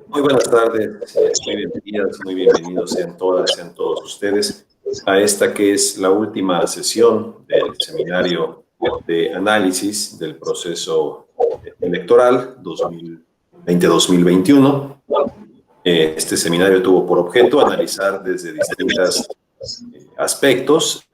Muy buenas tardes, muy bienvenidas, muy bienvenidos sean todas, sean todos ustedes a esta que es la última sesión del seminario de análisis del proceso electoral 2020-2021. Este seminario tuvo por objeto analizar desde distintos aspectos,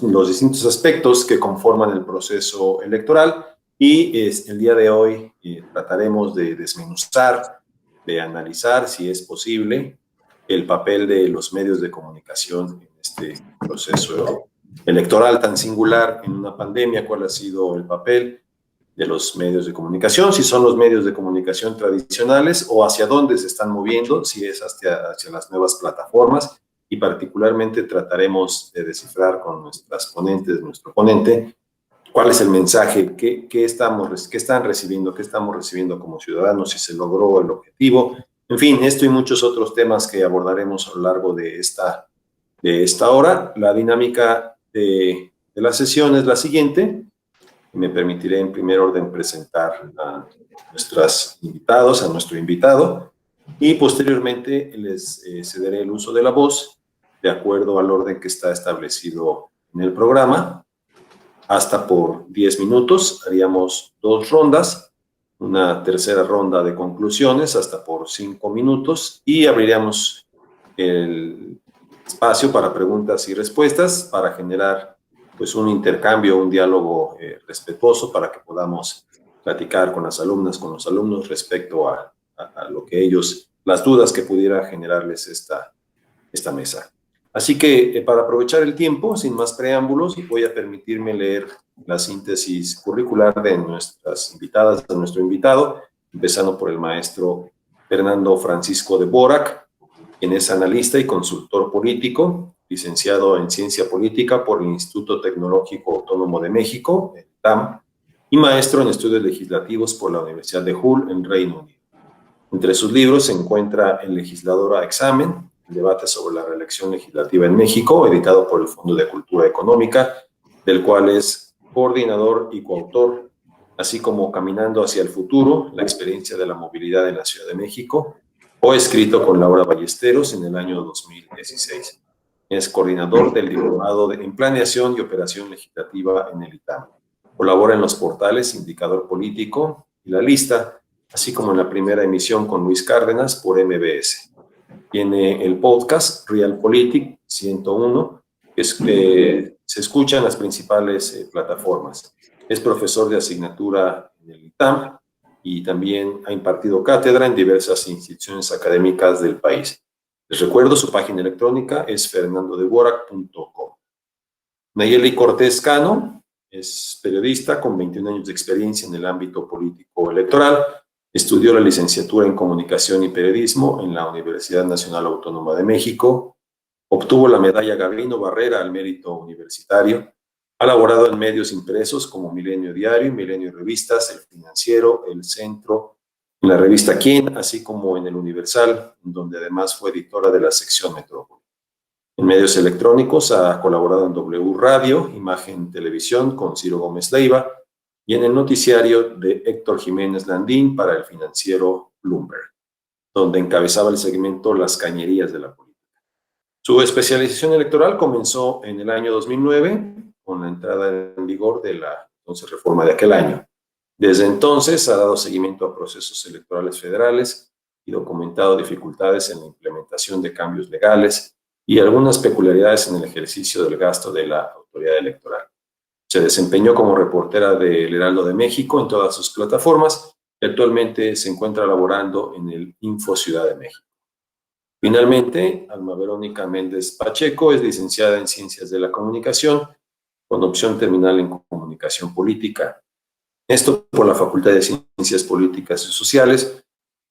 los distintos aspectos que conforman el proceso electoral. Y el día de hoy trataremos de desmenuzar, de analizar, si es posible, el papel de los medios de comunicación en este proceso electoral tan singular en una pandemia. ¿Cuál ha sido el papel de los medios de comunicación? Si son los medios de comunicación tradicionales o hacia dónde se están moviendo, si es hacia las nuevas plataformas. Y particularmente trataremos de descifrar con nuestras ponentes, nuestro ponente, cuál es el mensaje, qué están recibiendo, qué estamos recibiendo como ciudadanos, si se logró el objetivo. En fin, esto y muchos otros temas que abordaremos a lo largo de esta hora. La dinámica de la sesión es la siguiente. Me permitiré en primer orden presentar a nuestros invitados, a nuestro invitado, y posteriormente les cederé el uso de la voz de acuerdo al orden que está establecido en el programa. Hasta por 10 minutos, haríamos 2 rondas, una tercera ronda de conclusiones hasta por 5 minutos y abriríamos el espacio para preguntas y respuestas para generar pues un intercambio, un diálogo respetuoso para que podamos platicar con las alumnas, con los alumnos respecto a lo que ellos, las dudas que pudiera generarles esta mesa. Así que para aprovechar el tiempo, sin más preámbulos, voy a permitirme leer la síntesis curricular de nuestras invitadas, de nuestro invitado, empezando por el maestro Fernando Francisco de Borac, quien es analista y consultor político, licenciado en Ciencia Política por el Instituto Tecnológico Autónomo de México, el TAM, y maestro en Estudios Legislativos por la Universidad de Hull, en Reino Unido. Entre sus libros se encuentra El legislador a examen, el debate sobre la reelección legislativa en México, editado por el Fondo de Cultura Económica, del cual es coordinador y coautor, así como Caminando hacia el futuro, la experiencia de la movilidad en la Ciudad de México, coescrito con Laura Ballesteros en el año 2016. Es coordinador del Diplomado en Planeación y Operación Legislativa en el ITAM. Colabora en los portales Indicador Político y La Lista, así como en la primera emisión con Luis Cárdenas por MBS. Tiene el podcast Realpolitik 101, que se escucha en las principales plataformas. Es profesor de asignatura en el ITAM y también ha impartido cátedra en diversas instituciones académicas del país. Les recuerdo, su página electrónica es fernandodeborac.com. Nayeli Cortés Cano es periodista con 21 años de experiencia en el ámbito político electoral. Estudió la licenciatura en Comunicación y Periodismo en la Universidad Nacional Autónoma de México. Obtuvo la medalla Gabino Barrera al mérito universitario. Ha laborado en medios impresos como Milenio Diario, Milenio Revistas, El Financiero, El Centro, en la revista Quién, así como en El Universal, donde además fue editora de la sección Metrópoli. En medios electrónicos ha colaborado en W Radio, Imagen Televisión con Ciro Gómez Leiva, y en el noticiario de Héctor Jiménez Landín para el financiero Bloomberg, donde encabezaba el segmento Las Cañerías de la Política. Su especialización electoral comenzó en el año 2009, con la entrada en vigor de la entonces reforma de aquel año. Desde entonces ha dado seguimiento a procesos electorales federales y documentado dificultades en la implementación de cambios legales y algunas peculiaridades en el ejercicio del gasto de la autoridad electoral. Se desempeñó como reportera del Heraldo de México en todas sus plataformas y actualmente se encuentra laborando en el Info Ciudad de México. Finalmente, Alma Verónica Méndez Pacheco es licenciada en Ciencias de la Comunicación con opción terminal en Comunicación Política. Esto por la Facultad de Ciencias Políticas y Sociales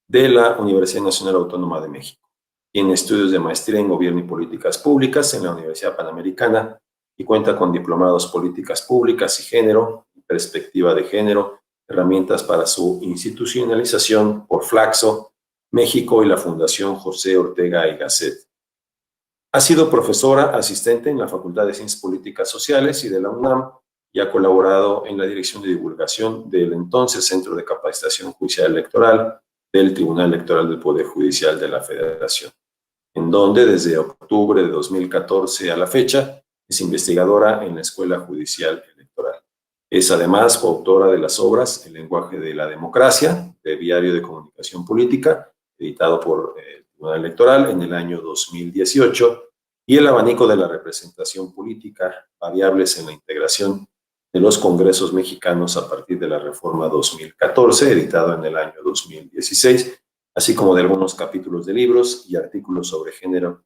de la Universidad Nacional Autónoma de México. Tiene estudios de maestría en Gobierno y Políticas Públicas en la Universidad Panamericana y cuenta con diplomados Políticas Públicas y Género, Perspectiva de Género, herramientas para su institucionalización por Flaxo, México y la Fundación José Ortega y Gasset. Ha sido profesora asistente en la Facultad de Ciencias Políticas Sociales y de la UNAM y ha colaborado en la dirección de divulgación del entonces Centro de Capacitación Judicial Electoral del Tribunal Electoral del Poder Judicial de la Federación, en donde desde octubre de 2014 a la fecha es investigadora en la Escuela Judicial Electoral. Es además coautora de las obras El lenguaje de la democracia, de Diario de Comunicación Política, editado por el Tribunal Electoral en el año 2018, y El abanico de la representación política, variables en la integración de los congresos mexicanos a partir de la Reforma 2014, editado en el año 2016, así como de algunos capítulos de libros y artículos sobre género,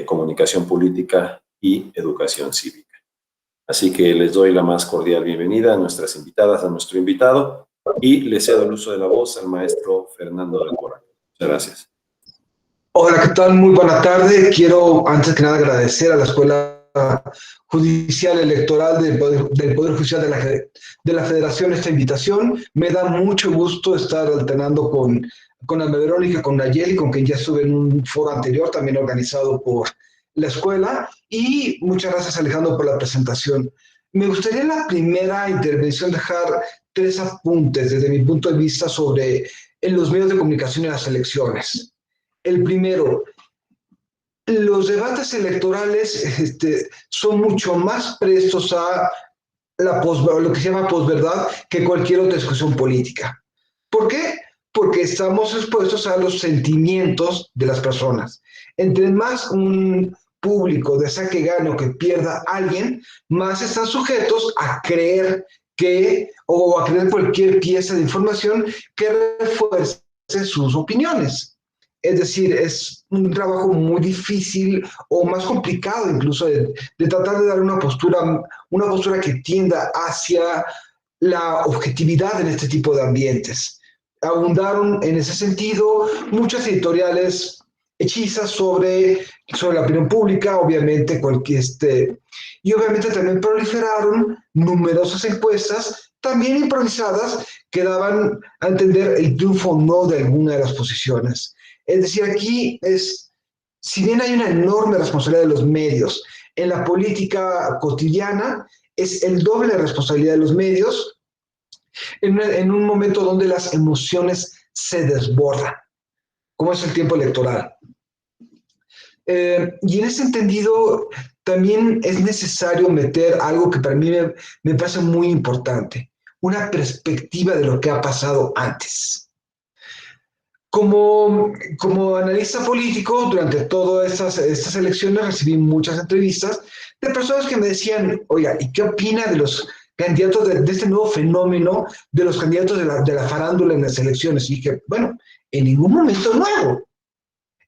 comunicación política y educación cívica. Así que les doy la más cordial bienvenida a nuestras invitadas, a nuestro invitado, y le cedo el uso de la voz al maestro Fernando del Corral. Muchas gracias. Hola, ¿qué tal? Muy buena tarde. Quiero antes que nada agradecer a la Escuela Judicial Electoral del Poder Judicial de la Federación esta invitación. Me da mucho gusto estar alternando con Ana Verónica, con Nayeli, con quien ya estuve en un foro anterior, también organizado por la escuela. Y muchas gracias, Alejandro, por la presentación. Me gustaría en la primera intervención dejar 3 apuntes desde mi punto de vista sobre en los medios de comunicación y las elecciones. El primero, los debates electorales son mucho más prestos a lo que se llama posverdad que cualquier otra discusión política. ¿Por qué? Porque estamos expuestos a los sentimientos de las personas. Entre más un público desea que gane o que pierda a alguien, más están sujetos a creer o a creer cualquier pieza de información que refuerce sus opiniones. Es decir, es un trabajo muy difícil o más complicado incluso de tratar de dar una postura que tienda hacia la objetividad en este tipo de ambientes. Abundaron en ese sentido muchas editoriales hechizas sobre la opinión pública, obviamente, y obviamente también proliferaron numerosas encuestas, también improvisadas, que daban a entender el triunfo o no de alguna de las posiciones. Es decir, aquí si bien hay una enorme responsabilidad de los medios, en la política cotidiana es el doble responsabilidad de los medios en un momento donde las emociones se desbordan, como es el tiempo electoral. Y en ese entendido, también es necesario meter algo que para mí me parece muy importante, una perspectiva de lo que ha pasado antes. Como analista político, durante todas estas elecciones recibí muchas entrevistas de personas que me decían, oiga, ¿y qué opina de los candidatos de este nuevo fenómeno de los candidatos de la farándula en las elecciones? Y dije, bueno, en ningún momento nuevo.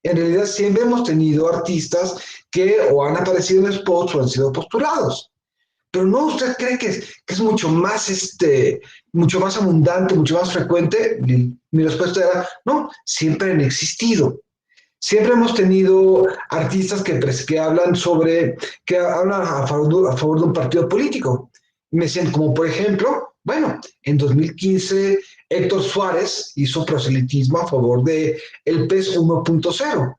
En realidad siempre hemos tenido artistas que o han aparecido en spots o han sido postulados. Pero no, ¿usted cree que es mucho más abundante, mucho más frecuente? Mi respuesta era, no, siempre han existido. Siempre hemos tenido artistas que hablan a favor de un partido político. Me decían, como por ejemplo, bueno, en 2015 Héctor Suárez hizo proselitismo a favor de el PES 1.0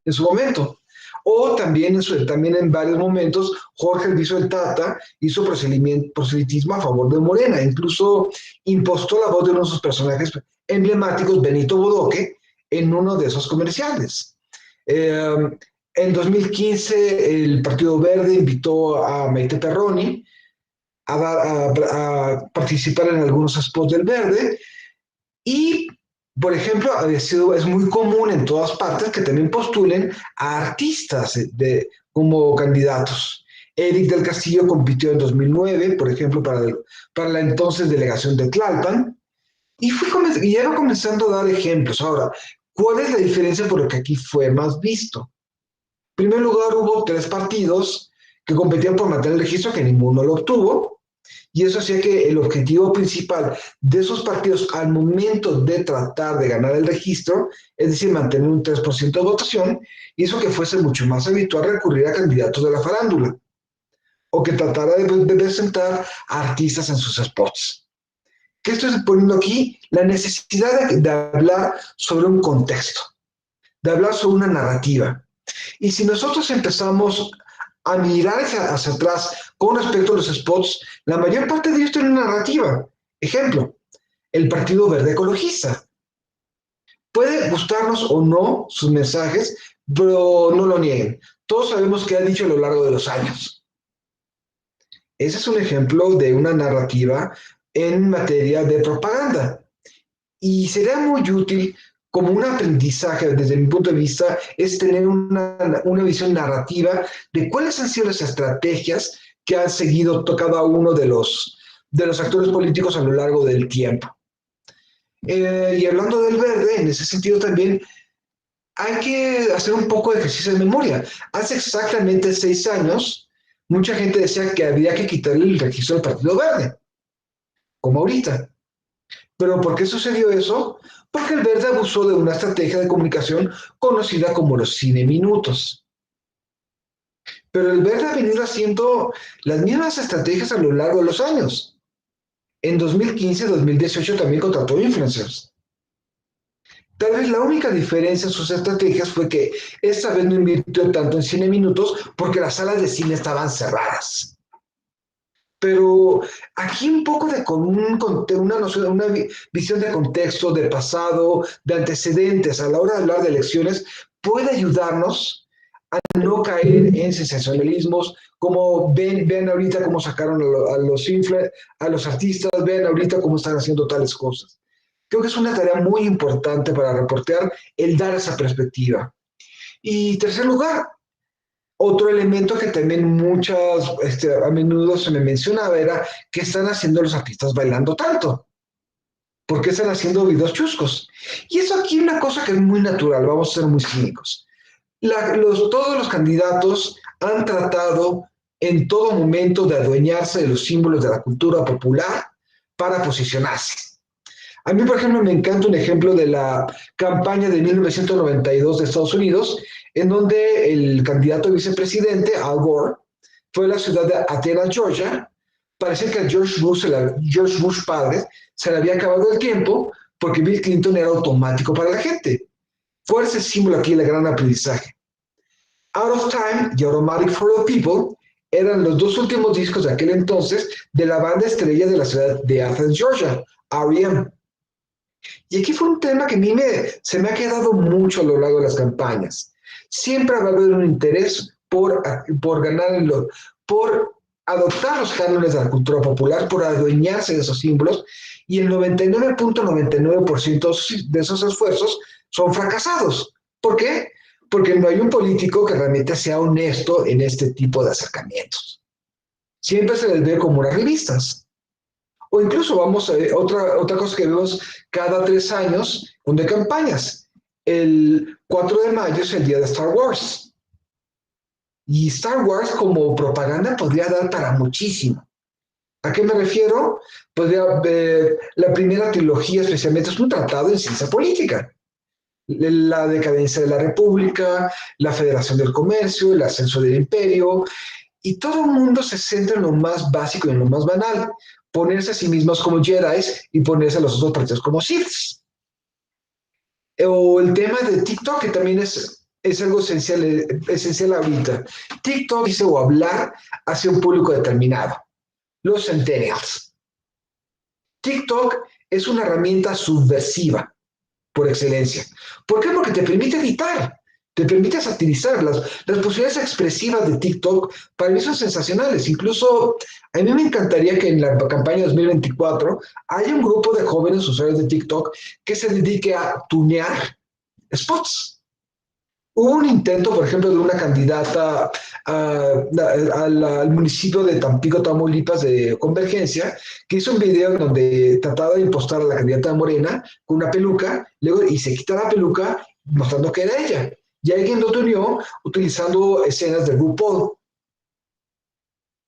en su momento. O también en varios momentos, Jorge Elviso del Tata hizo proselitismo a favor de Morena. Incluso impostó la voz de uno de sus personajes emblemáticos, Benito Bodoque, en uno de esos comerciales. En 2015, el Partido Verde invitó a Maite Perroni a participar en algunos spots del Verde. Y, por ejemplo, es muy común en todas partes que también postulen a artistas como candidatos. Eric del Castillo compitió en 2009, por ejemplo, para la entonces delegación de Tlalpan, y ya va comenzando a dar ejemplos. Ahora, ¿cuál es la diferencia por lo que aquí fue más visto? En primer lugar, hubo 3 partidos que competían por mantener el registro, que ninguno lo obtuvo, y eso hacía que el objetivo principal de esos partidos al momento de tratar de ganar el registro, es decir, mantener un 3% de votación, hizo que fuese mucho más habitual recurrir a candidatos de la farándula o que tratara de presentar a artistas en sus spots. ¿Qué estoy poniendo aquí? La necesidad de hablar sobre un contexto, de hablar sobre una narrativa. Y si nosotros empezamos a mirar hacia atrás Con respecto a los spots, la mayor parte de ellos tienen una narrativa. Ejemplo, el Partido Verde Ecologista. Puede gustarnos o no sus mensajes, pero no lo nieguen. Todos sabemos qué ha dicho a lo largo de los años. Ese es un ejemplo de una narrativa en materia de propaganda. Y sería muy útil como un aprendizaje, desde mi punto de vista, es tener una visión narrativa de cuáles han sido las estrategias que han seguido cada uno de los actores políticos a lo largo del tiempo. Y hablando del verde, en ese sentido también hay que hacer un poco de ejercicio de memoria. Hace exactamente 6 años, mucha gente decía que había que quitarle el registro del Partido Verde, como ahorita. ¿Pero por qué sucedió eso? Porque el Verde abusó de una estrategia de comunicación conocida como los cineminutos. Pero el Verde ha venido haciendo las mismas estrategias a lo largo de los años. En 2015-2018 también contrató influencers. Tal vez la única diferencia en sus estrategias fue que esta vez no invirtió tanto en cineminutos porque las salas de cine estaban cerradas. Pero aquí un poco de una noción, una visión de contexto, de pasado, de antecedentes a la hora de hablar de elecciones, puede ayudarnos a no caer en sensacionalismos, como vean ahorita cómo sacaron a los artistas, vean ahorita cómo están haciendo tales cosas. Creo que es una tarea muy importante para reportear el dar esa perspectiva. Y tercer lugar, otro elemento que también a menudo se me mencionaba era qué están haciendo los artistas bailando tanto. ¿Por qué están haciendo videos chuscos? Y eso aquí es una cosa que es muy natural, vamos a ser muy cínicos. Todos los candidatos han tratado en todo momento de adueñarse de los símbolos de la cultura popular para posicionarse. A mí, por ejemplo, me encanta un ejemplo de la campaña de 1992 de Estados Unidos, en donde el candidato a vicepresidente, Al Gore, fue a la ciudad de Athens, Georgia. Parece que a George Bush padre se le había acabado el tiempo porque Bill Clinton era automático para la gente. Fue ese símbolo aquí el gran aprendizaje. Out of Time y Automatic for the People eran los dos últimos discos de aquel entonces de la banda estrella de la ciudad de Athens, Georgia, R.E.M. Y aquí fue un tema que a mí se me ha quedado mucho a lo largo de las campañas. Siempre va a haber un interés por adoptar los cánones de la cultura popular, por adueñarse de esos símbolos, y el 99.99% de esos esfuerzos son fracasados. ¿Por qué? Porque no hay un político que realmente sea honesto en este tipo de acercamientos. Siempre se les ve como unas revistas. O incluso vamos a otra cosa que vemos cada 3 años, donde hay campañas. El 4 de mayo es el día de Star Wars. Y Star Wars como propaganda podría dar para muchísimo. ¿A qué me refiero? La primera trilogía especialmente es un tratado en ciencia política. La decadencia de la República, la Federación del Comercio, el ascenso del Imperio, y todo el mundo se centra en lo más básico y en lo más banal, ponerse a sí mismos como Jedi y ponerse a los otros partidos como Siths. O el tema de TikTok, que también es algo esencial ahorita. TikTok dice o hablar hacia un público determinado, los centennials. TikTok es una herramienta subversiva por excelencia. ¿Por qué? Porque te permite editar, te permite satirizar. Las posibilidades expresivas de TikTok para mí son sensacionales. Incluso a mí me encantaría que en la campaña 2024 haya un grupo de jóvenes usuarios de TikTok que se dedique a tunear spots. Hubo un intento, por ejemplo, de una candidata al municipio de Tampico, Tamaulipas, de Convergencia, que hizo un video en donde trataba de impostar a la candidata de Morena con una peluca, luego, y se quita la peluca mostrando que era ella. Y alguien lo tuneó utilizando escenas de RuPaul.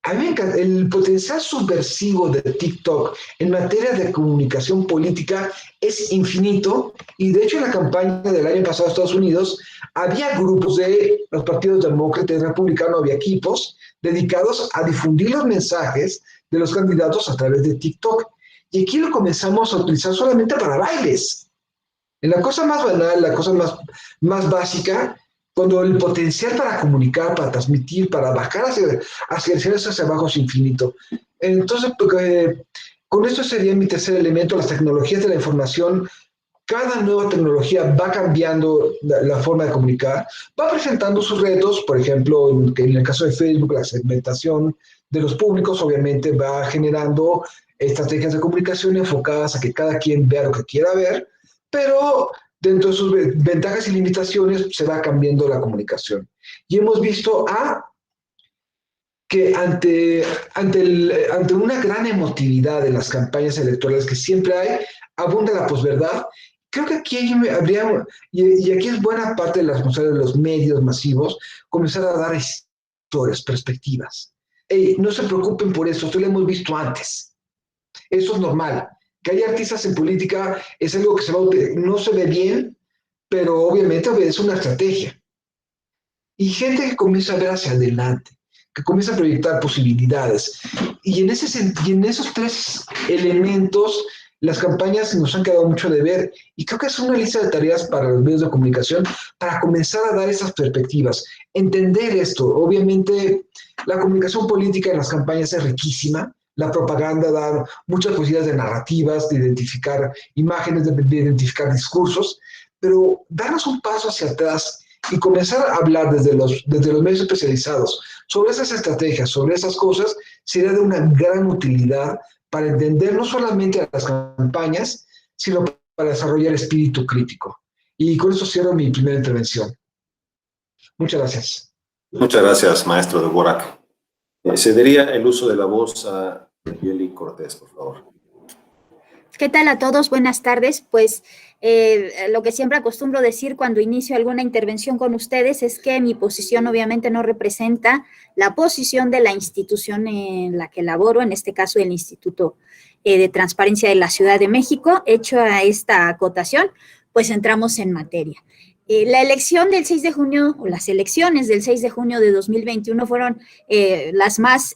A mí me encanta el potencial subversivo de TikTok en materia de comunicación política es infinito, y de hecho en la campaña del año pasado de Estados Unidos había grupos de los partidos demócrata y republicano, había equipos dedicados a difundir los mensajes de los candidatos a través de TikTok. Y aquí lo comenzamos a utilizar solamente para bailes. En la cosa más banal, la cosa más básica, cuando el potencial para comunicar, para transmitir, para bajar hacia el cielo es hacia abajo es infinito. Entonces, con esto sería mi tercer elemento, las tecnologías de la información. Cada nueva tecnología va cambiando la forma de comunicar, va presentando sus retos, por ejemplo, en el caso de Facebook, la segmentación de los públicos obviamente va generando estrategias de comunicación enfocadas a que cada quien vea lo que quiera ver, pero dentro de sus ventajas y limitaciones se va cambiando la comunicación. Y hemos visto que ante una gran emotividad en las campañas electorales que siempre hay, abunda la posverdad. Creo que aquí habría, y aquí es buena parte de la responsabilidad de los medios masivos, comenzar a dar historias, perspectivas. No se preocupen por eso, esto lo hemos visto antes. Eso es normal. Que haya artistas en política es algo que no se ve bien, pero obviamente obedece una estrategia. Y gente que comienza a ver hacia adelante, que comienza a proyectar posibilidades. Y en esos tres elementos, las campañas nos han quedado mucho de ver. Y creo que es una lista de tareas para los medios de comunicación para comenzar a dar esas perspectivas. Entender esto. Obviamente, la comunicación política en las campañas es riquísima. La propaganda da muchas posibilidades de narrativas, de identificar imágenes, de identificar discursos, pero darnos un paso hacia atrás y comenzar a hablar desde los medios especializados sobre esas estrategias, sobre esas cosas, sería de una gran utilidad para entender no solamente a las campañas, sino para desarrollar espíritu crítico. Y con eso cierro mi primera intervención. Muchas gracias. Muchas gracias, maestro de Borac. Cedería el uso de la voz a Yeli Cortés, por favor. ¿Qué tal a todos? Buenas tardes. Pues lo que siempre acostumbro decir cuando inicio alguna intervención con ustedes es que mi posición obviamente no representa la posición de la institución en la que laboro, en este caso el Instituto de Transparencia de la Ciudad de México. Hecho a esta acotación, pues entramos en materia. La elección del 6 de junio, o las elecciones del 6 de junio de 2021 fueron las más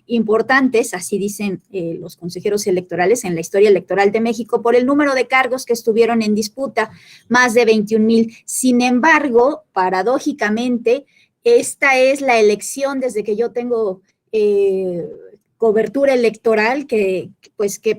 importantes, así dicen los consejeros electorales en la historia electoral de México, por el número de cargos que estuvieron en disputa, más de 21,000. Sin embargo, paradójicamente, esta es la elección desde que yo tengo cobertura electoral, que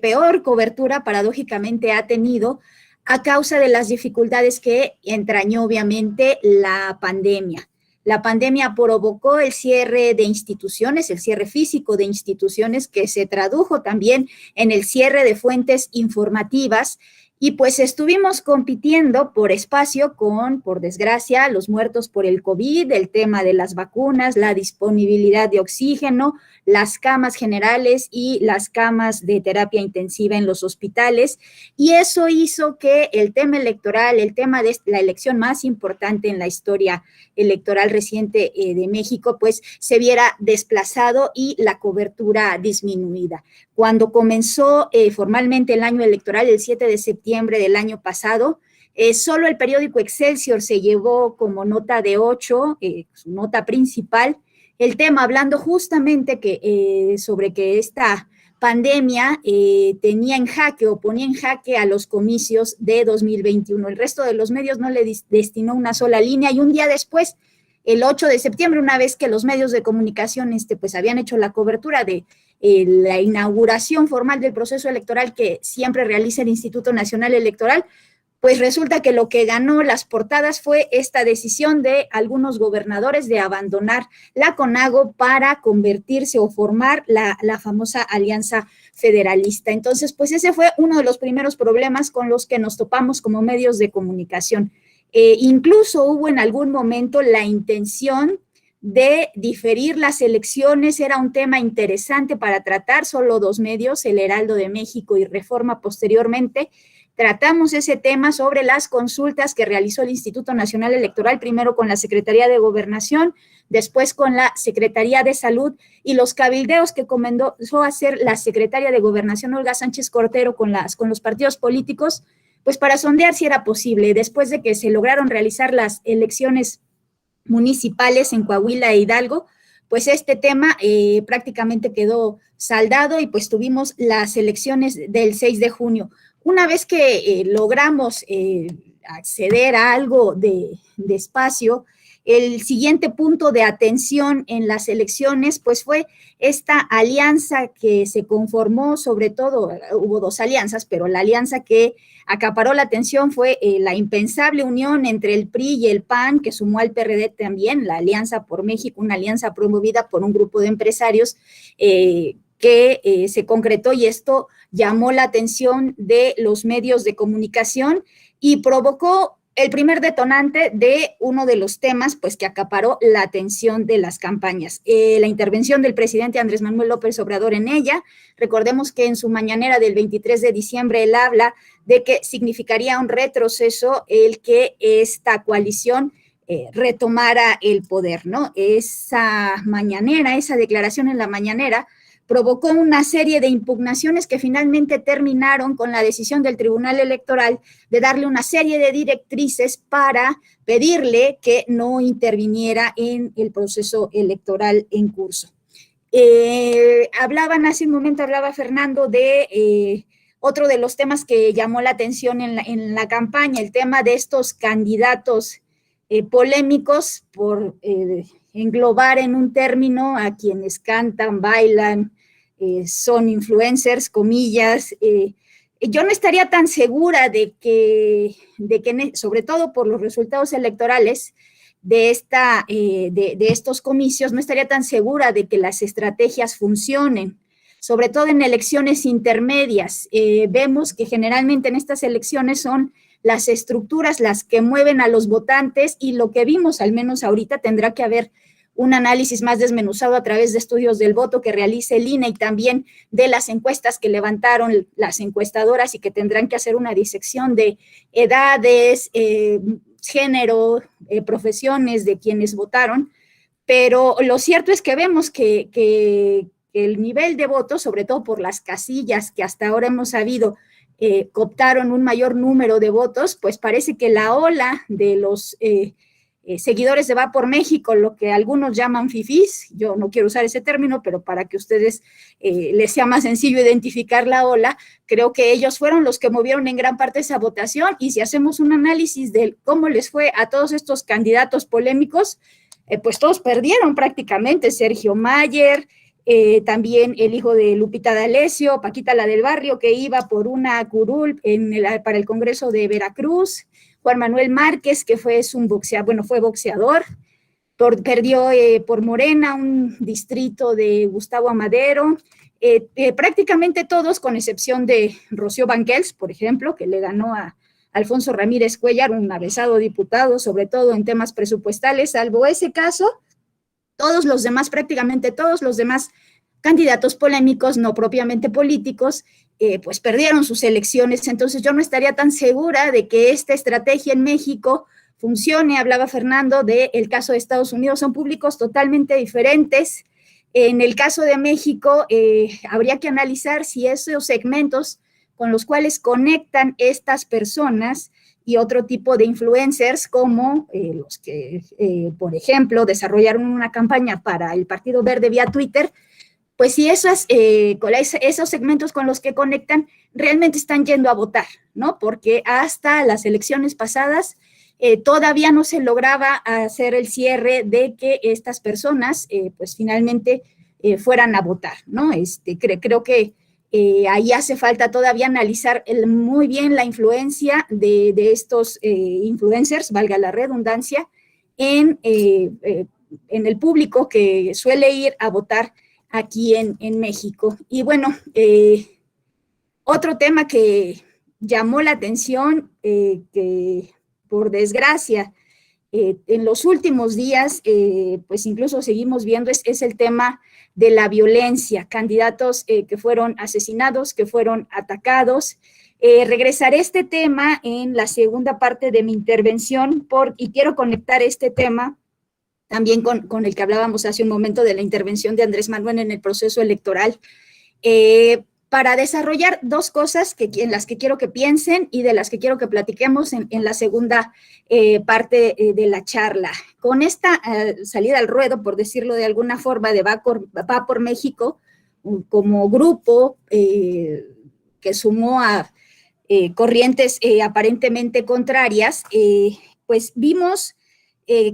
peor cobertura paradójicamente ha tenido, a causa de las dificultades que entrañó obviamente la pandemia. La pandemia provocó el cierre de instituciones, el cierre físico de instituciones, que se tradujo también en el cierre de fuentes informativas, y pues estuvimos compitiendo por espacio con, por desgracia, los muertos por el COVID, el tema de las vacunas, la disponibilidad de oxígeno, las camas generales y las camas de terapia intensiva en los hospitales, y eso hizo que el tema electoral, el tema de la elección más importante en la historia electoral reciente de México, pues se viera desplazado y la cobertura disminuida. Cuando comenzó formalmente el año electoral, el 7 de septiembre del año pasado, solo el periódico Excelsior se llevó como nota de 8, su nota principal, el tema hablando justamente sobre que esta pandemia tenía en jaque o ponía en jaque a los comicios de 2021. El resto de los medios no le destinó una sola línea, y un día después, el 8 de septiembre, una vez que los medios de comunicación pues habían hecho la cobertura de la inauguración formal del proceso electoral que siempre realiza el Instituto Nacional Electoral, pues resulta que lo que ganó las portadas fue esta decisión de algunos gobernadores de abandonar la CONAGO para convertirse o formar la famosa Alianza Federalista. Entonces, pues ese fue uno de los primeros problemas con los que nos topamos como medios de comunicación. Incluso hubo en algún momento la intención de diferir las elecciones, era un tema interesante para tratar, solo dos medios, El Heraldo de México y Reforma posteriormente. Tratamos ese tema sobre las consultas que realizó el Instituto Nacional Electoral, primero con la Secretaría de Gobernación, después con la Secretaría de Salud, y los cabildeos que comenzó a hacer la Secretaria de Gobernación, Olga Sánchez Cordero, con los partidos políticos, pues para sondear si era posible. Después de que se lograron realizar las elecciones municipales en Coahuila e Hidalgo, pues este tema prácticamente quedó saldado, y pues tuvimos las elecciones del 6 de junio. Una vez que logramos acceder a algo de espacio, el siguiente punto de atención en las elecciones, pues fue esta alianza que se conformó, sobre todo, hubo dos alianzas, pero la alianza que acaparó la atención fue la impensable unión entre el PRI y el PAN, que sumó al PRD también, la Alianza por México, una alianza promovida por un grupo de empresarios que se concretó, y esto llamó la atención de los medios de comunicación y provocó el primer detonante de uno de los temas pues, que acaparó la atención de las campañas. La intervención del presidente Andrés Manuel López Obrador en ella. Recordemos que en su mañanera del 23 de diciembre él habla de que significaría un retroceso el que esta coalición retomara el poder, ¿no? Esa mañanera, esa declaración en la mañanera, provocó una serie de impugnaciones que finalmente terminaron con la decisión del Tribunal Electoral de darle una serie de directrices para pedirle que no interviniera en el proceso electoral en curso. Hace un momento hablaba Fernando de otro de los temas que llamó la atención en la campaña, el tema de estos candidatos polémicos por englobar en un término a quienes cantan, bailan, son influencers, comillas. Yo no estaría tan segura de que, sobre todo por los resultados electorales de estos comicios, no estaría tan segura de que las estrategias funcionen, sobre todo en elecciones intermedias. Vemos que generalmente en estas elecciones son las estructuras las que mueven a los votantes, y lo que vimos, al menos ahorita, tendrá que haber un análisis más desmenuzado a través de estudios del voto que realice el INE y también de las encuestas que levantaron las encuestadoras y que tendrán que hacer una disección de edades, género, profesiones de quienes votaron. Pero lo cierto es que vemos que el nivel de voto, sobre todo por las casillas que hasta ahora hemos sabido cooptaron un mayor número de votos, pues parece que la ola de los seguidores de Va por México, lo que algunos llaman fifís, yo no quiero usar ese término, pero para que ustedes les sea más sencillo identificar la ola, creo que ellos fueron los que movieron en gran parte esa votación. Y si hacemos un análisis de cómo les fue a todos estos candidatos polémicos, pues todos perdieron prácticamente. Sergio Mayer, también el hijo de Lupita D'Alessio, Paquita la del Barrio, que iba por una curul para el Congreso de Veracruz, Juan Manuel Márquez, que fue boxeador, perdió por Morena, un distrito de Gustavo Amadero, prácticamente todos, con excepción de Rocío Banquels, por ejemplo, que le ganó a Alfonso Ramírez Cuellar, un avesado diputado, sobre todo en temas presupuestales. Salvo ese caso, prácticamente todos los demás candidatos polémicos, no propiamente políticos, pues perdieron sus elecciones. Entonces yo no estaría tan segura de que esta estrategia en México funcione. Hablaba Fernando del caso de Estados Unidos, son públicos totalmente diferentes. En el caso de México, habría que analizar si esos segmentos con los cuales conectan estas personas y otro tipo de influencers, como los que, por ejemplo, desarrollaron una campaña para el Partido Verde vía Twitter, pues si esos segmentos con los que conectan realmente están yendo a votar, ¿no? Porque hasta las elecciones pasadas todavía no se lograba hacer el cierre de que estas personas, pues finalmente fueran a votar, ¿no? Creo que ahí hace falta todavía analizar muy bien la influencia de estos influencers, valga la redundancia, en el público que suele ir a votar aquí en México. Y bueno, otro tema que llamó la atención, que por desgracia en los últimos días, pues incluso seguimos viendo, es el tema de la violencia, candidatos que fueron asesinados, que fueron atacados. Regresaré a este tema en la segunda parte de mi intervención y quiero conectar este tema también con el que hablábamos hace un momento de la intervención de Andrés Manuel en el proceso electoral, para desarrollar dos cosas en las que quiero que piensen y de las que quiero que platiquemos en la segunda parte de la charla. Con esta salida al ruedo, por decirlo de alguna forma, de Va por México, como grupo que sumó a corrientes aparentemente contrarias, pues vimos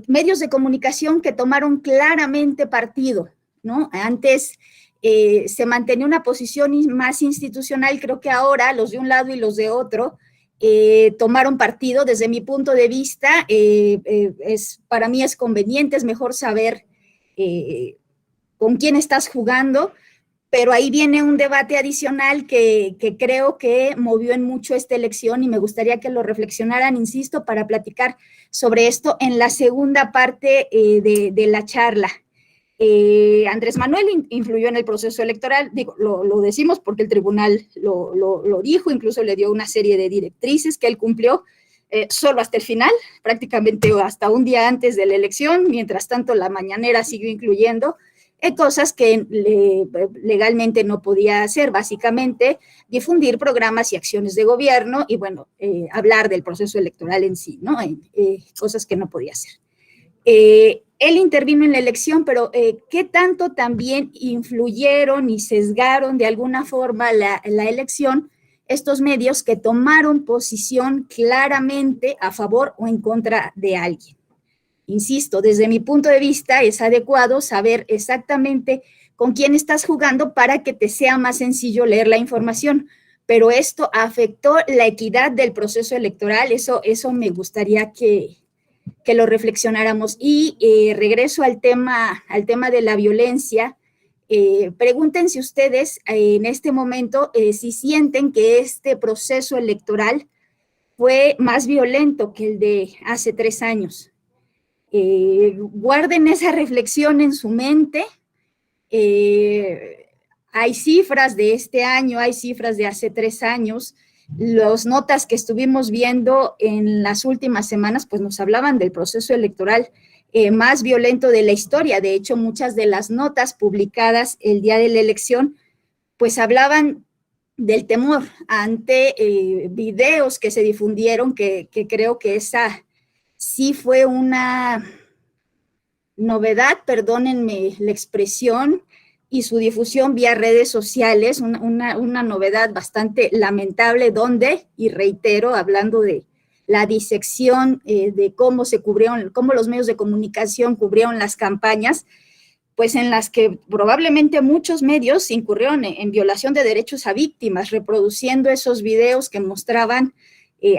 medios de comunicación que tomaron claramente partido, ¿no? Antes se mantenía una posición más institucional, creo que ahora los de un lado y los de otro tomaron partido. Desde mi punto de vista, para mí es conveniente, es mejor saber con quién estás jugando, pero ahí viene un debate adicional que creo que movió en mucho esta elección y me gustaría que lo reflexionaran, insisto, para platicar sobre esto en la segunda parte de la charla. Andrés Manuel influyó en el proceso electoral, digo, lo decimos porque el tribunal lo dijo, incluso le dio una serie de directrices que él cumplió solo hasta el final, prácticamente hasta un día antes de la elección. Mientras tanto la mañanera siguió incluyendo cosas que legalmente no podía hacer, básicamente difundir programas y acciones de gobierno y, bueno, hablar del proceso electoral en sí, ¿no? Cosas que no podía hacer. Él intervino en la elección, pero ¿qué tanto también influyeron y sesgaron de alguna forma la elección estos medios que tomaron posición claramente a favor o en contra de alguien? Insisto, desde mi punto de vista es adecuado saber exactamente con quién estás jugando para que te sea más sencillo leer la información, pero esto afectó la equidad del proceso electoral, eso me gustaría que lo reflexionáramos. Y regreso al tema de la violencia. Pregúntense ustedes en este momento si sienten que este proceso electoral fue más violento que el de hace 3 años. Guarden esa reflexión en su mente. Hay cifras de este año, hay cifras de hace 3 años. Las notas que estuvimos viendo en las últimas semanas, pues nos hablaban del proceso electoral más violento de la historia. De hecho, muchas de las notas publicadas el día de la elección, pues hablaban del temor ante videos que se difundieron, que creo que esa sí fue una novedad, perdónenme la expresión, y su difusión vía redes sociales, una novedad bastante lamentable, donde, y reitero, hablando de la disección de cómo los medios de comunicación cubrieron las campañas, pues en las que probablemente muchos medios incurrieron en violación de derechos a víctimas, reproduciendo esos videos que mostraban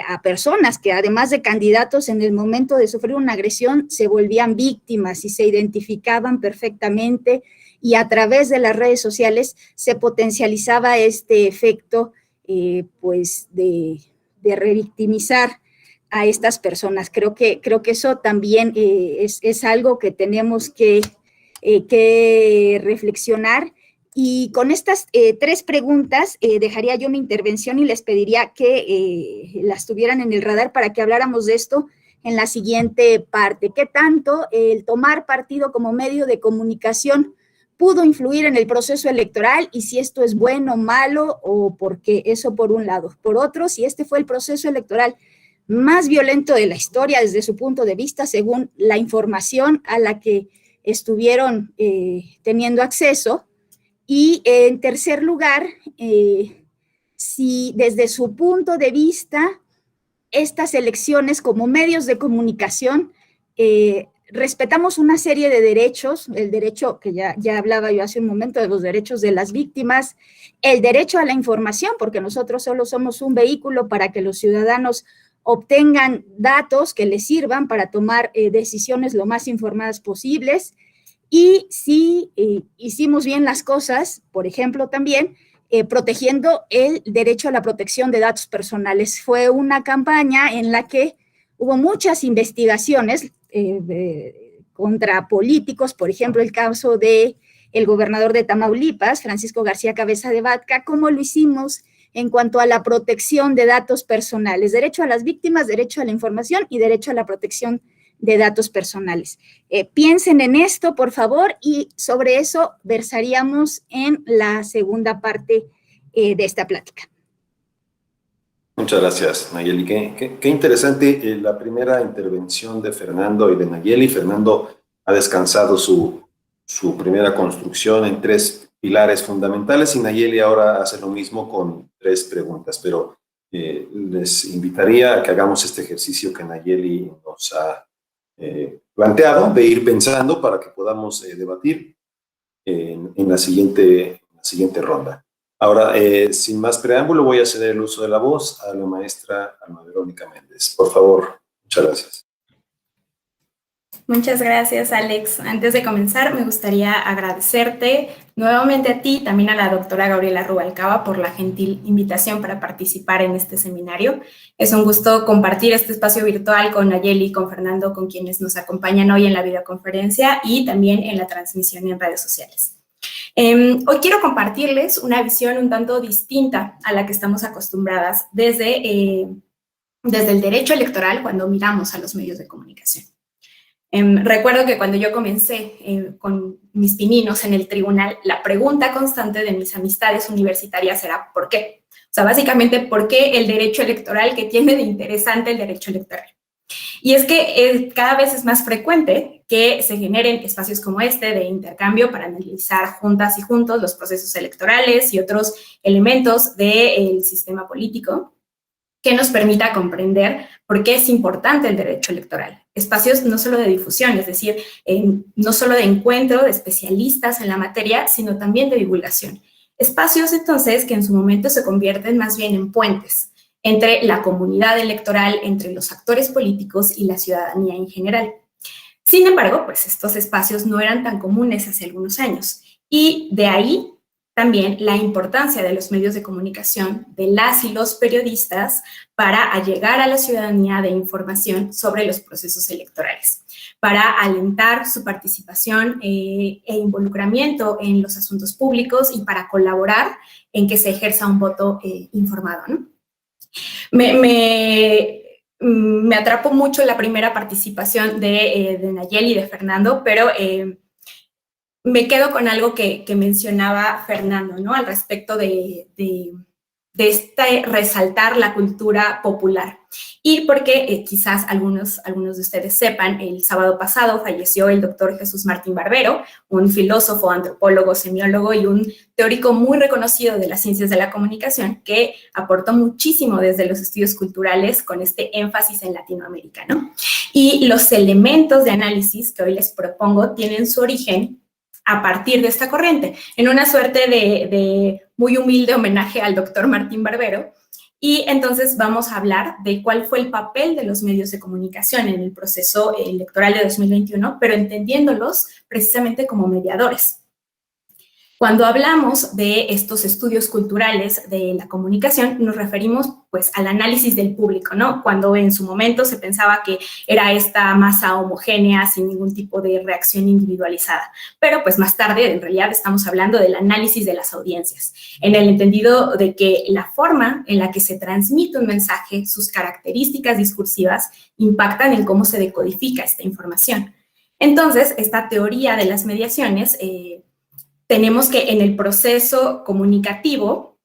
a personas que, además de candidatos, en el momento de sufrir una agresión se volvían víctimas y se identificaban perfectamente, y a través de las redes sociales se potencializaba este efecto pues de revictimizar a estas personas. Creo que eso también es algo que tenemos que reflexionar. Y con estas 3 preguntas dejaría yo mi intervención y les pediría que las tuvieran en el radar para que habláramos de esto en la siguiente parte. ¿Qué tanto el tomar partido como medio de comunicación pudo influir en el proceso electoral, y si esto es bueno o malo, o por qué? Eso por un lado. Por otro, si este fue el proceso electoral más violento de la historia desde su punto de vista, según la información a la que estuvieron teniendo acceso. Y en tercer lugar, si desde su punto de vista estas elecciones como medios de comunicación respetamos una serie de derechos, el derecho que ya hablaba yo hace un momento de los derechos de las víctimas, el derecho a la información, porque nosotros solo somos un vehículo para que los ciudadanos obtengan datos que les sirvan para tomar decisiones lo más informadas posibles. Y si hicimos bien las cosas, por ejemplo, también protegiendo el derecho a la protección de datos personales. Fue una campaña en la que hubo muchas investigaciones contra políticos, por ejemplo, el caso del gobernador de Tamaulipas, Francisco García Cabeza de Vaca, cómo lo hicimos en cuanto a la protección de datos personales, derecho a las víctimas, derecho a la información y derecho a la protección de datos personales. Piensen en esto, por favor, y sobre eso versaríamos en la segunda parte de esta plática. Muchas gracias, Nayeli. Qué interesante la primera intervención de Fernando y de Nayeli. Fernando ha descansado su primera construcción en 3 pilares fundamentales y Nayeli ahora hace lo mismo con 3 preguntas, pero les invitaría a que hagamos este ejercicio que Nayeli nos ha planteado, de ir pensando para que podamos debatir en la siguiente ronda. Ahora, sin más preámbulo, voy a ceder el uso de la voz a la maestra Alma Verónica Méndez. Por favor, muchas gracias. Muchas gracias, Alex. Antes de comenzar, me gustaría agradecerte nuevamente a ti, también a la doctora Gabriela Rubalcaba por la gentil invitación para participar en este seminario. Es un gusto compartir este espacio virtual con Nayeli y con Fernando, con quienes nos acompañan hoy en la videoconferencia y también en la transmisión en redes sociales. Hoy quiero compartirles una visión un tanto distinta a la que estamos acostumbradas desde el derecho electoral cuando miramos a los medios de comunicación. Recuerdo que cuando yo comencé con mis pininos en el tribunal, la pregunta constante de mis amistades universitarias era ¿por qué? O sea, básicamente, ¿por qué el derecho electoral? ¿Qué tiene de interesante el derecho electoral? Y es que cada vez es más frecuente que se generen espacios como este de intercambio para analizar juntas y juntos los procesos electorales y otros elementos del sistema político que nos permita comprender por qué es importante el derecho electoral. Espacios no solo de difusión, es decir, no solo de encuentro de especialistas en la materia, sino también de divulgación. Espacios, entonces, que en su momento se convierten más bien en puentes entre la comunidad electoral, entre los actores políticos y la ciudadanía en general. Sin embargo, pues estos espacios no eran tan comunes hace algunos años, y de ahí también la importancia de los medios de comunicación, de las y los periodistas, para allegar a la ciudadanía de información sobre los procesos electorales, para alentar su participación e involucramiento en los asuntos públicos y para colaborar en que se ejerza un voto informado, ¿no? Me atrapó mucho la primera participación de Nayeli y de Fernando, pero me quedo con algo que mencionaba Fernando, ¿no? Al respecto de resaltar la cultura popular. Y porque quizás algunos de ustedes sepan, el sábado pasado falleció el doctor Jesús Martín Barbero, un filósofo, antropólogo, semiólogo y un teórico muy reconocido de las ciencias de la comunicación que aportó muchísimo desde los estudios culturales con este énfasis en Latinoamérica, ¿no? Y los elementos de análisis que hoy les propongo tienen su origen a partir de esta corriente, en una suerte de muy humilde homenaje al doctor Martín Barbero. Y entonces vamos a hablar de cuál fue el papel de los medios de comunicación en el proceso electoral de 2021, pero entendiéndolos precisamente como mediadores. Cuando hablamos de estos estudios culturales de la comunicación, nos referimos pues al análisis del público, ¿no? Cuando en su momento se pensaba que era esta masa homogénea sin ningún tipo de reacción individualizada. Pero pues más tarde, en realidad, estamos hablando del análisis de las audiencias, en el entendido de que la forma en la que se transmite un mensaje, sus características discursivas, impactan en cómo se decodifica esta información. Entonces, esta teoría de las mediaciones tenemos que en el proceso comunicativo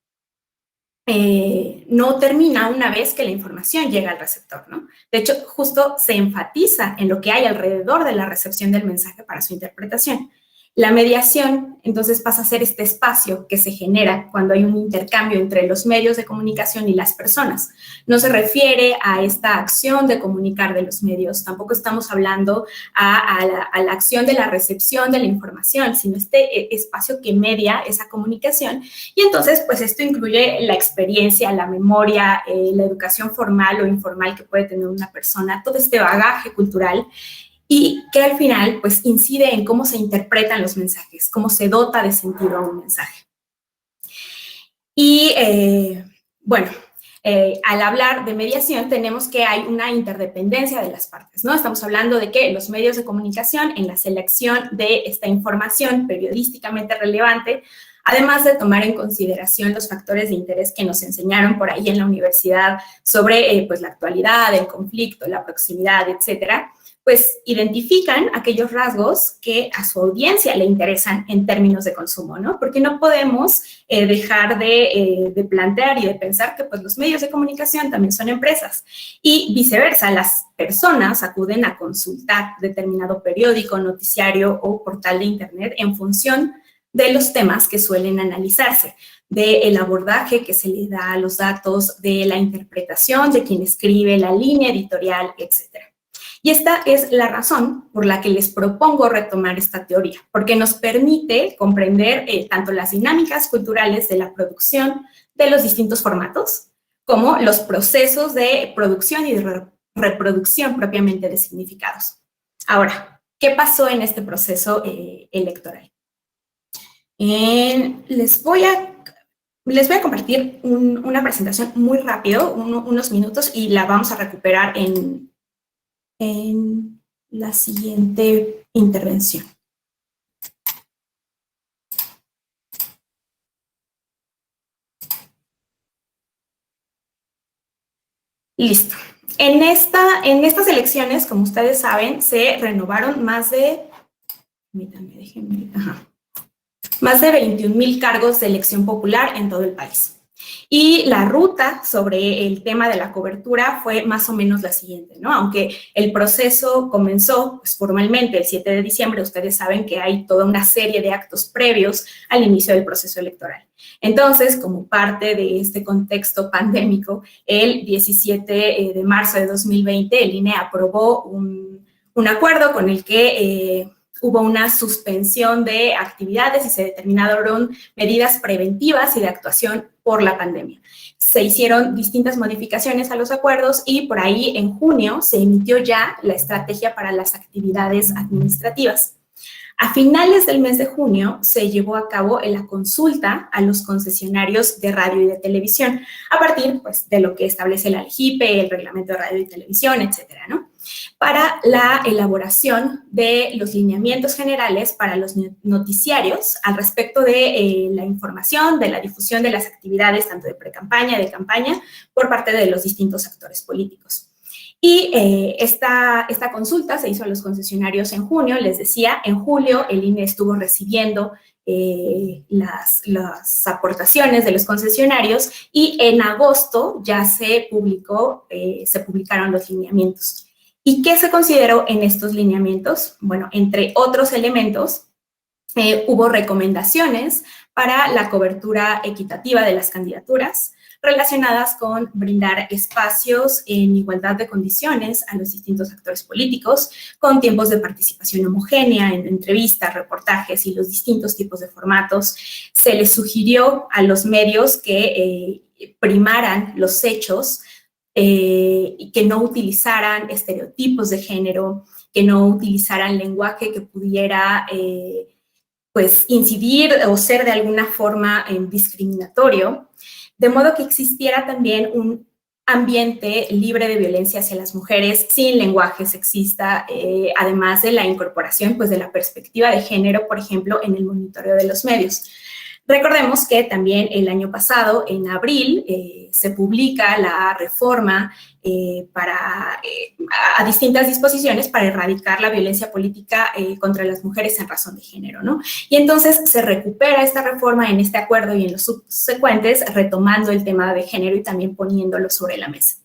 no termina una vez que la información llega al receptor, ¿no? De hecho, justo se enfatiza en lo que hay alrededor de la recepción del mensaje para su interpretación. La mediación, entonces, pasa a ser este espacio que se genera cuando hay un intercambio entre los medios de comunicación y las personas. No se refiere a esta acción de comunicar de los medios, tampoco estamos hablando a la acción de la recepción de la información, sino este espacio que media esa comunicación. Y entonces, pues, esto incluye la experiencia, la memoria, la educación formal o informal que puede tener una persona, todo este bagaje cultural, y que al final pues incide en cómo se interpretan los mensajes, cómo se dota de sentido a un mensaje. Y bueno, al hablar de mediación tenemos que hay una interdependencia de las partes, ¿no? Estamos hablando de que los medios de comunicación en la selección de esta información periodísticamente relevante, además de tomar en consideración los factores de interés que nos enseñaron por ahí en la universidad sobre pues la actualidad, el conflicto, la proximidad, etcétera, pues identifican aquellos rasgos que a su audiencia le interesan en términos de consumo, ¿no? Porque no podemos dejar de plantear y de pensar que pues los medios de comunicación también son empresas y viceversa, las personas acuden a consultar determinado periódico, noticiario o portal de internet en función de los temas que suelen analizarse, del abordaje que se le da a los datos, de la interpretación de quien escribe, la línea editorial, etcétera. Y esta es la razón por la que les propongo retomar esta teoría, porque nos permite comprender tanto las dinámicas culturales de la producción de los distintos formatos, como los procesos de producción y de reproducción propiamente de significados. Ahora, ¿qué pasó en este proceso electoral? Les voy a compartir una presentación muy rápido, unos minutos, y la vamos a recuperar en la siguiente intervención. Listo. En estas elecciones, como ustedes saben, se renovaron más de 21,000 cargos de elección popular en todo el país. Y la ruta sobre el tema de la cobertura fue más o menos la siguiente, ¿no? Aunque el proceso comenzó pues, formalmente el 7 de diciembre, ustedes saben que hay toda una serie de actos previos al inicio del proceso electoral. Entonces, como parte de este contexto pandémico, el 17 de marzo de 2020, el INE aprobó un acuerdo con el que hubo una suspensión de actividades y se determinaron medidas preventivas y de actuación por la pandemia. Se hicieron distintas modificaciones a los acuerdos y por ahí en junio se emitió ya la estrategia para las actividades administrativas. A finales del mes de junio se llevó a cabo la consulta a los concesionarios de radio y de televisión, a partir pues, de lo que establece la LGIPE, el Reglamento de Radio y Televisión, etcétera, ¿no? Para la elaboración de los lineamientos generales para los noticiarios al respecto de la información, de la difusión de las actividades, tanto de pre-campaña, de campaña, por parte de los distintos actores políticos. Y esta consulta se hizo a los concesionarios en junio, les decía, en julio el INE estuvo recibiendo las aportaciones de los concesionarios y en agosto ya se publicaron los lineamientos. ¿Y qué se consideró en estos lineamientos? Bueno, entre otros elementos, hubo recomendaciones para la cobertura equitativa de las candidaturas relacionadas con brindar espacios en igualdad de condiciones a los distintos actores políticos, con tiempos de participación homogénea en entrevistas, reportajes y los distintos tipos de formatos. Se les sugirió a los medios que primaran los hechos y que no utilizaran estereotipos de género, que no utilizaran lenguaje que pudiera pues incidir o ser de alguna forma discriminatorio, de modo que existiera también un ambiente libre de violencia hacia las mujeres, sin lenguaje sexista, además de la incorporación pues, de la perspectiva de género, por ejemplo, en el monitoreo de los medios. Recordemos que también el año pasado, en abril, se publica la reforma a distintas disposiciones para erradicar la violencia política contra las mujeres en razón de género, ¿no? Y entonces se recupera esta reforma en este acuerdo y en los subsecuentes, retomando el tema de género y también poniéndolo sobre la mesa.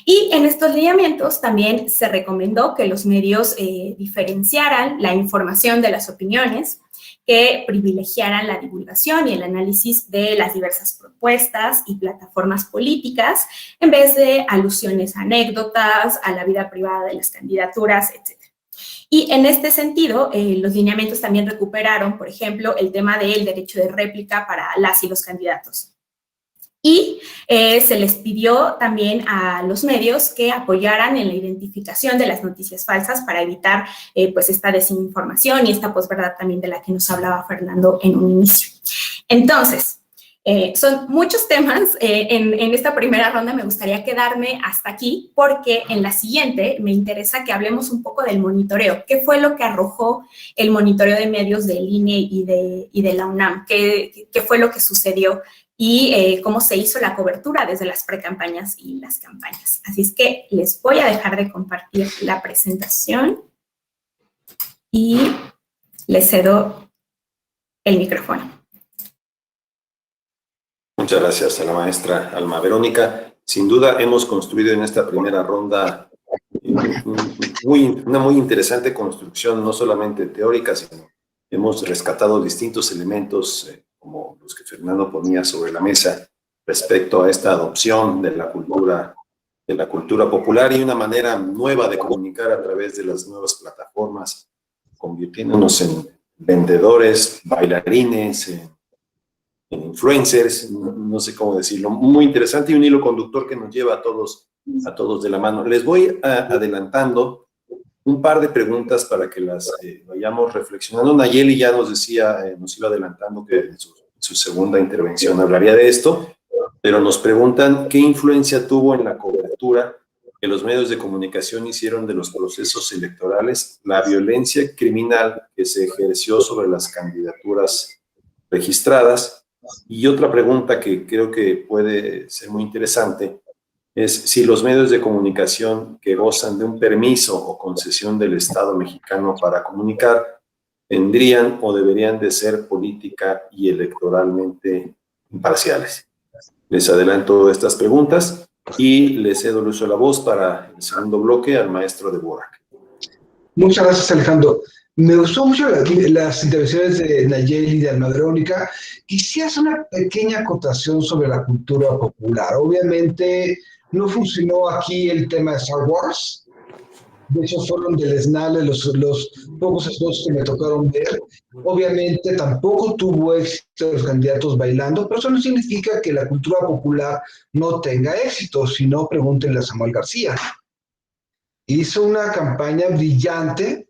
Y en estos lineamientos también se recomendó que los medios diferenciaran la información de las opiniones, que privilegiaran la divulgación y el análisis de las diversas propuestas y plataformas políticas, en vez de alusiones a anécdotas, a la vida privada de las candidaturas, etc. Y en este sentido, los lineamientos también recuperaron, por ejemplo, el tema del derecho de réplica para las y los candidatos. Y se les pidió también a los medios que apoyaran en la identificación de las noticias falsas para evitar pues esta desinformación y esta posverdad también de la que nos hablaba Fernando en un inicio. Entonces, son muchos temas. En esta primera ronda me gustaría quedarme hasta aquí porque en la siguiente me interesa que hablemos un poco del monitoreo. ¿Qué fue lo que arrojó el monitoreo de medios del INE y de la UNAM? ¿Qué fue lo que sucedió? Y cómo se hizo la cobertura desde las precampañas y las campañas. Así es que les voy a dejar de compartir la presentación y les cedo el micrófono. Muchas gracias a la maestra Alma Verónica. Sin duda hemos construido en esta primera ronda una muy interesante construcción, no solamente teórica, sino hemos rescatado distintos elementos como los que Fernando ponía sobre la mesa respecto a esta adopción de la cultura la cultura popular y una manera nueva de comunicar a través de las nuevas plataformas, convirtiéndonos en vendedores, bailarines, en influencers, no sé cómo decirlo. Muy interesante y un hilo conductor que nos lleva a todos de la mano. Les voy adelantando un par de preguntas para que las vayamos reflexionando. Nayeli ya nos decía, nos iba adelantando que en su segunda intervención hablaría de esto, pero nos preguntan qué influencia tuvo en la cobertura que los medios de comunicación hicieron de los procesos electorales la violencia criminal que se ejerció sobre las candidaturas registradas. Y otra pregunta que creo que puede ser muy interesante es si los medios de comunicación que gozan de un permiso o concesión del Estado mexicano para comunicar tendrían o deberían de ser política y electoralmente imparciales. Les adelanto estas preguntas y les cedo el uso de la voz para el segundo bloque al maestro de Borac. Muchas gracias, Alejandro. Me gustó mucho las intervenciones de Nayeli y de Almadrónica. Quisiera hacer una pequeña acotación sobre la cultura popular. Obviamente no funcionó aquí el tema de Star Wars. De hecho, fueron deleznables los pocos esfuerzos que me tocaron ver. Obviamente tampoco tuvo éxito los candidatos bailando, pero eso no significa que la cultura popular no tenga éxito, si no, pregúntenle a Samuel García. Hizo una campaña brillante,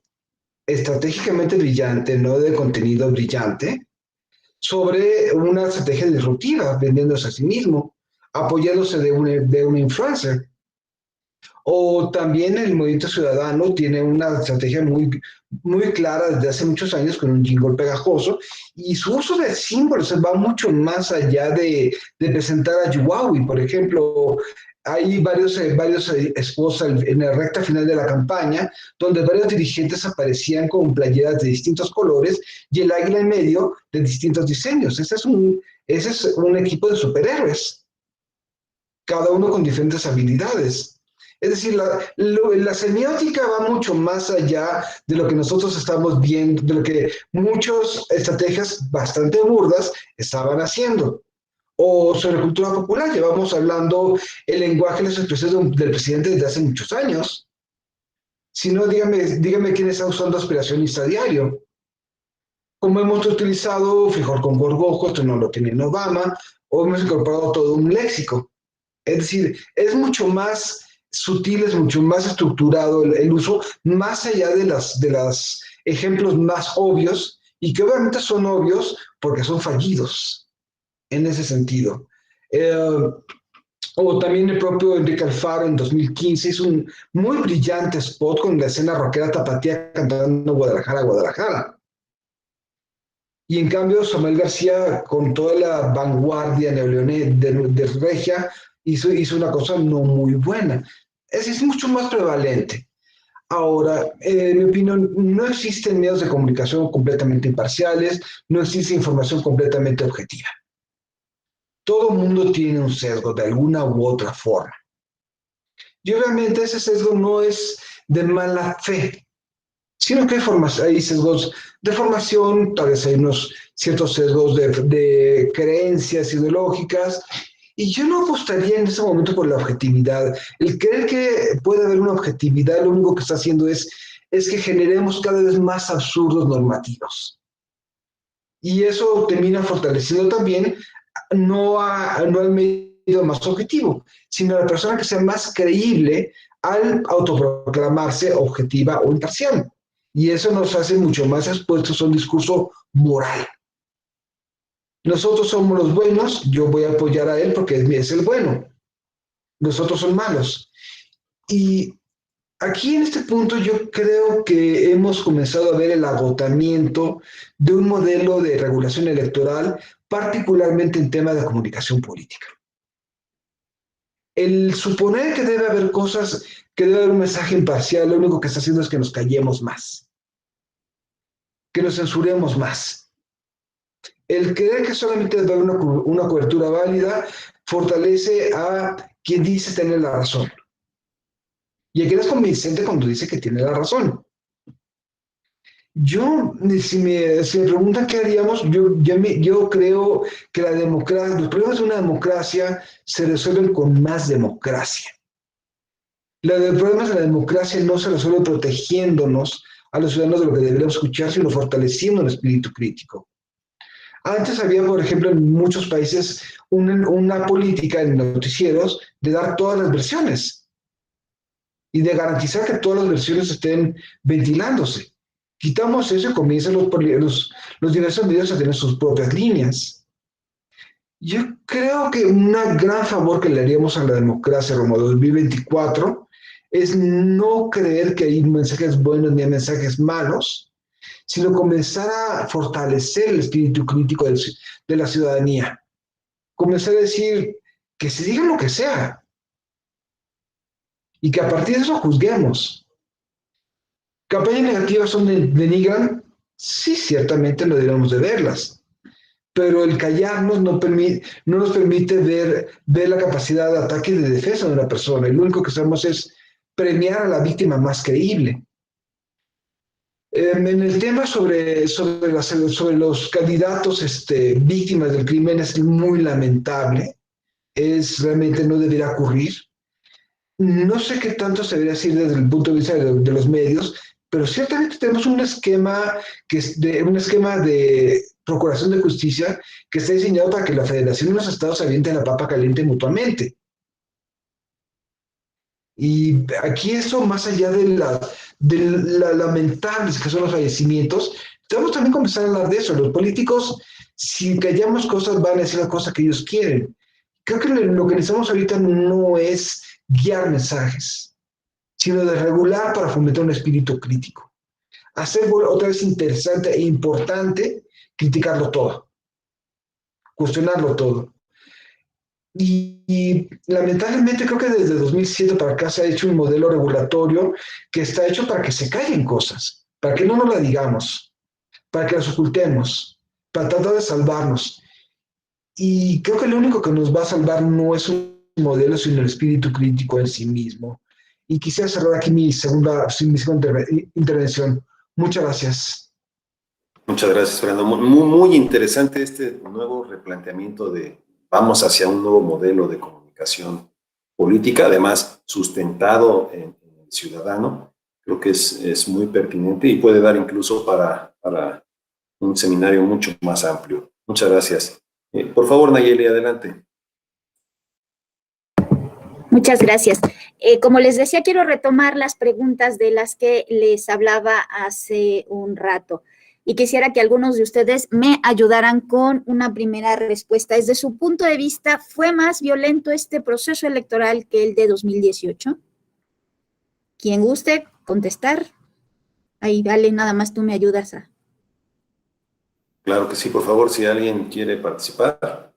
estratégicamente brillante, no de contenido brillante, sobre una estrategia disruptiva, vendiéndose a sí mismo, apoyándose de una influencer. O también el Movimiento Ciudadano tiene una estrategia muy, muy clara desde hace muchos años con un jingle pegajoso, y su uso de símbolos va mucho más allá de presentar a Yuawi. Por ejemplo, hay varios spots en la recta final de la campaña donde varios dirigentes aparecían con playeras de distintos colores y el águila en medio de distintos diseños. Ese es un equipo de superhéroes, cada uno con diferentes habilidades. Es decir, la semiótica va mucho más allá de lo que nosotros estamos viendo, de lo que muchas estrategias bastante burdas estaban haciendo. O sobre cultura popular, llevamos hablando el lenguaje y las expresiones del presidente desde hace muchos años. Si no, dígame quién está usando aspiracionista a diario. Como hemos utilizado frijol con gorgojo, esto no lo tiene en Obama, o hemos incorporado todo un léxico. Es decir, es mucho más sutil, es mucho más estructurado el uso, más allá de los ejemplos más obvios, y que obviamente son obvios porque son fallidos en ese sentido. O también el propio Enrique Alfaro en 2015 hizo un muy brillante spot con la escena rockera tapatía cantando Guadalajara, Guadalajara. Y en cambio Samuel García, con toda la vanguardia de Regia, hizo una cosa no muy buena. Es mucho más prevalente. Ahora, en mi opinión, no existen medios de comunicación completamente imparciales, no existe información completamente objetiva. Todo mundo tiene un sesgo de alguna u otra forma. Y obviamente ese sesgo no es de mala fe, sino que hay sesgos de formación, tal vez hay unos ciertos sesgos de creencias ideológicas, y yo no apostaría en ese momento por la objetividad. El creer que puede haber una objetividad, lo único que está haciendo es que generemos cada vez más absurdos normativos. Y eso termina fortaleciendo también no al medio más objetivo, sino a la persona que sea más creíble al autoproclamarse objetiva o imparcial. Y eso nos hace mucho más expuestos a un discurso moral. Nosotros somos los buenos, yo voy a apoyar a él porque es el bueno. Nosotros son malos. Y aquí en este punto yo creo que hemos comenzado a ver el agotamiento de un modelo de regulación electoral, particularmente en temas de comunicación política. El suponer que debe haber cosas, que debe haber un mensaje imparcial, lo único que está haciendo es que nos callemos más, que nos censuremos más. El creer que solamente debe haber una cobertura válida fortalece a quien dice tener la razón. Y a quien es convincente cuando dice que tiene la razón. Si me preguntan qué haríamos, yo creo que la democracia, los problemas de una democracia se resuelven con más democracia. Los problemas de la democracia no se resuelven protegiéndonos a los ciudadanos de lo que deberíamos escuchar, sino fortaleciendo el espíritu crítico. Antes había, por ejemplo, en muchos países una política en noticieros de dar todas las versiones y de garantizar que todas las versiones estén ventilándose. Quitamos eso y comienzan los diversos medios a tener sus propias líneas. Yo creo que un gran favor que le haríamos a la democracia rumbo a 2024 es no creer que hay mensajes buenos ni hay mensajes malos, sino comenzar a fortalecer el espíritu crítico de la ciudadanía. Comenzar a decir que se diga lo que sea y que a partir de eso juzguemos. ¿Campañas negativas denigran? Sí, ciertamente no deberíamos de verlas, pero el callarnos no nos permite ver la capacidad de ataque y de defensa de una persona, y lo único que hacemos es premiar a la víctima más creíble. En el tema sobre los candidatos víctimas del crimen es muy lamentable, realmente no debería ocurrir. No sé qué tanto se debería decir desde el punto de vista de los medios, pero ciertamente tenemos un esquema de procuración de justicia que está diseñado para que la Federación y los estados se avienten la papa caliente mutuamente. Y aquí eso, más allá de la lamentables que son los fallecimientos, tenemos también que comenzar a hablar de eso. Los políticos, si callamos cosas, van a decir las cosas que ellos quieren. Creo que lo que necesitamos ahorita no es guiar mensajes, sino de regular para fomentar un espíritu crítico. Hacer otra vez interesante e importante criticarlo todo, cuestionarlo todo. Y lamentablemente creo que desde 2007 para acá se ha hecho un modelo regulatorio que está hecho para que se callen cosas, para que no nos la digamos, para que las ocultemos, para tratar de salvarnos. Y creo que lo único que nos va a salvar no es un modelo, sino el espíritu crítico en sí mismo. Y quisiera cerrar aquí mi segunda intervención. Muchas gracias. Muchas gracias, Fernando. Muy interesante este nuevo replanteamiento de vamos hacia un nuevo modelo de comunicación política, además sustentado en el ciudadano. Creo que es muy pertinente y puede dar incluso para un seminario mucho más amplio. Muchas gracias. Por favor, Nayeli, adelante. Muchas gracias. Como les decía, quiero retomar las preguntas de las que les hablaba hace un rato y quisiera que algunos de ustedes me ayudaran con una primera respuesta. Desde su punto de vista, ¿fue más violento este proceso electoral que el de 2018? Quien guste contestar. Ahí, dale, nada más tú me ayudas a... Claro que sí, por favor, si alguien quiere participar.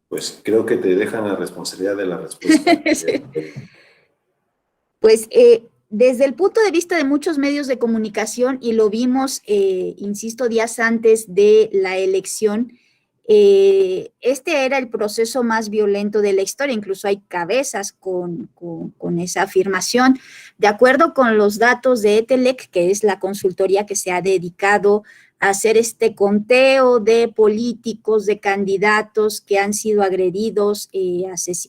Pues creo que te dejan la responsabilidad de la respuesta. Sí. Pues desde el punto de vista de muchos medios de comunicación, y lo vimos, insisto, días antes de la elección, este era el proceso más violento de la historia, incluso hay cabezas con esa afirmación. De acuerdo con los datos de ETELEC, que es la consultoría que se ha dedicado a hacer este conteo de políticos, de candidatos que han sido agredidos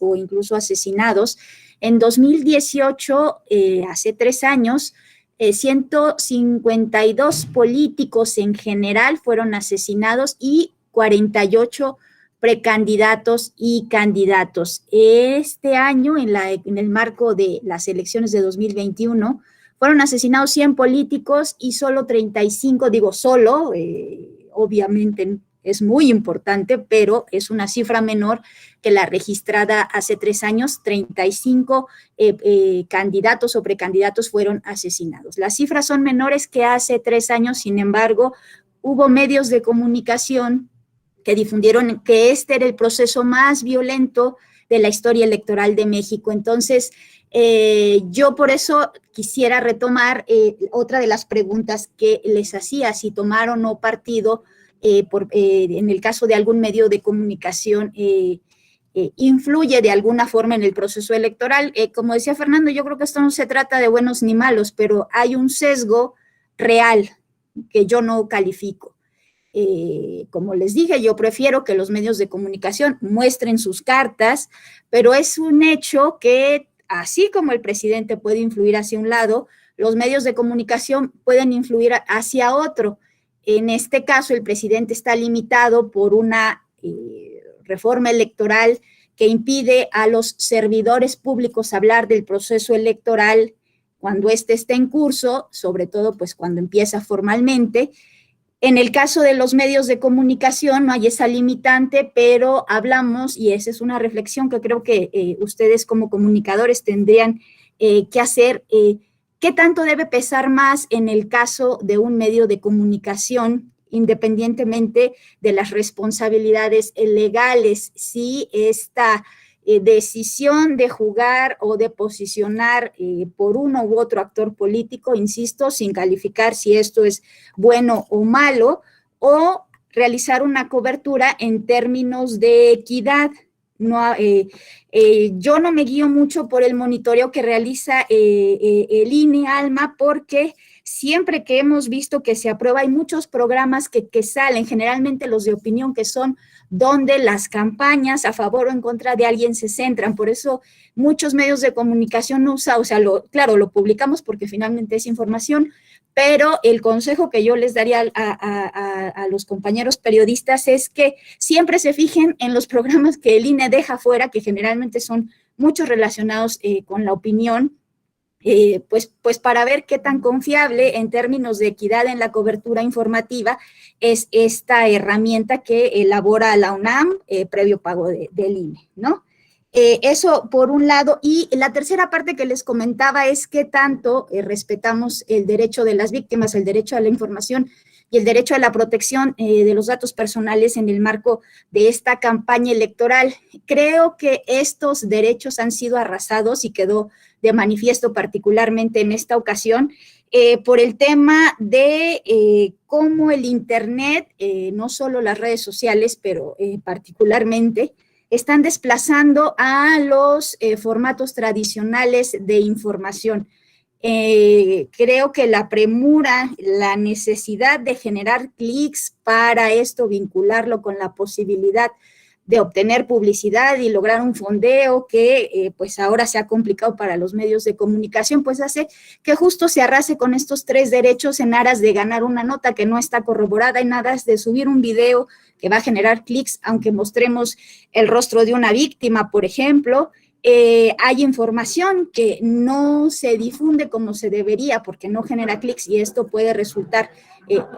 o incluso asesinados, en 2018, hace 3 años, 152 políticos en general fueron asesinados y 48 precandidatos y candidatos. Este año, en el marco de las elecciones de 2021, fueron asesinados 100 políticos y solo 35, digo solo, obviamente es muy importante, pero es una cifra menor que la registrada hace 3 años, 35 candidatos o precandidatos fueron asesinados. Las cifras son menores que hace 3 años, sin embargo, hubo medios de comunicación que difundieron que este era el proceso más violento de la historia electoral de México. Entonces, yo por eso quisiera retomar otra de las preguntas que les hacía, si tomar o no partido en el caso de algún medio de comunicación influye de alguna forma en el proceso electoral. Como decía Fernando, yo creo que esto no se trata de buenos ni malos, pero hay un sesgo real que yo no califico. Como les dije, yo prefiero que los medios de comunicación muestren sus cartas, pero es un hecho que, así como el presidente puede influir hacia un lado, los medios de comunicación pueden influir hacia otro. En este caso, el presidente está limitado por una reforma electoral que impide a los servidores públicos hablar del proceso electoral cuando éste está en curso, sobre todo pues cuando empieza formalmente. En el caso de los medios de comunicación no hay esa limitante, pero hablamos, y esa es una reflexión que creo que ustedes como comunicadores tendrían que hacer, ¿qué tanto debe pesar más en el caso de un medio de comunicación, independientemente de las responsabilidades legales? Si esta decisión de jugar o de posicionar por uno u otro actor político, insisto, sin calificar si esto es bueno o malo, o realizar una cobertura en términos de equidad. No, yo no me guío mucho por el monitoreo que realiza el INE, Alma, porque siempre que hemos visto que se aprueba, hay muchos programas que salen, generalmente los de opinión, que son donde las campañas a favor o en contra de alguien se centran. Por eso muchos medios de comunicación no usan, o sea, claro, lo publicamos porque finalmente es información, pero el consejo que yo les daría a los compañeros periodistas es que siempre se fijen en los programas que el INE deja fuera, que generalmente son muchos relacionados con la opinión, pues para ver qué tan confiable en términos de equidad en la cobertura informativa es esta herramienta que elabora la UNAM previo pago del INE, ¿no? Eso por un lado. Y la tercera parte que les comentaba es qué tanto respetamos el derecho de las víctimas, el derecho a la información y el derecho a la protección de los datos personales en el marco de esta campaña electoral. Creo que estos derechos han sido arrasados y quedó de manifiesto particularmente en esta ocasión por el tema de cómo el Internet, no solo las redes sociales, pero particularmente, están desplazando a los formatos tradicionales de información. Creo que la premura, la necesidad de generar clics para esto, vincularlo con la posibilidad de obtener publicidad y lograr un fondeo que pues ahora se ha complicado para los medios de comunicación, pues hace que justo se arrase con estos tres derechos en aras de ganar una nota que no está corroborada, en aras de subir un video que va a generar clics, aunque mostremos el rostro de una víctima, por ejemplo. Hay información que no se difunde como se debería porque no genera clics y esto puede resultar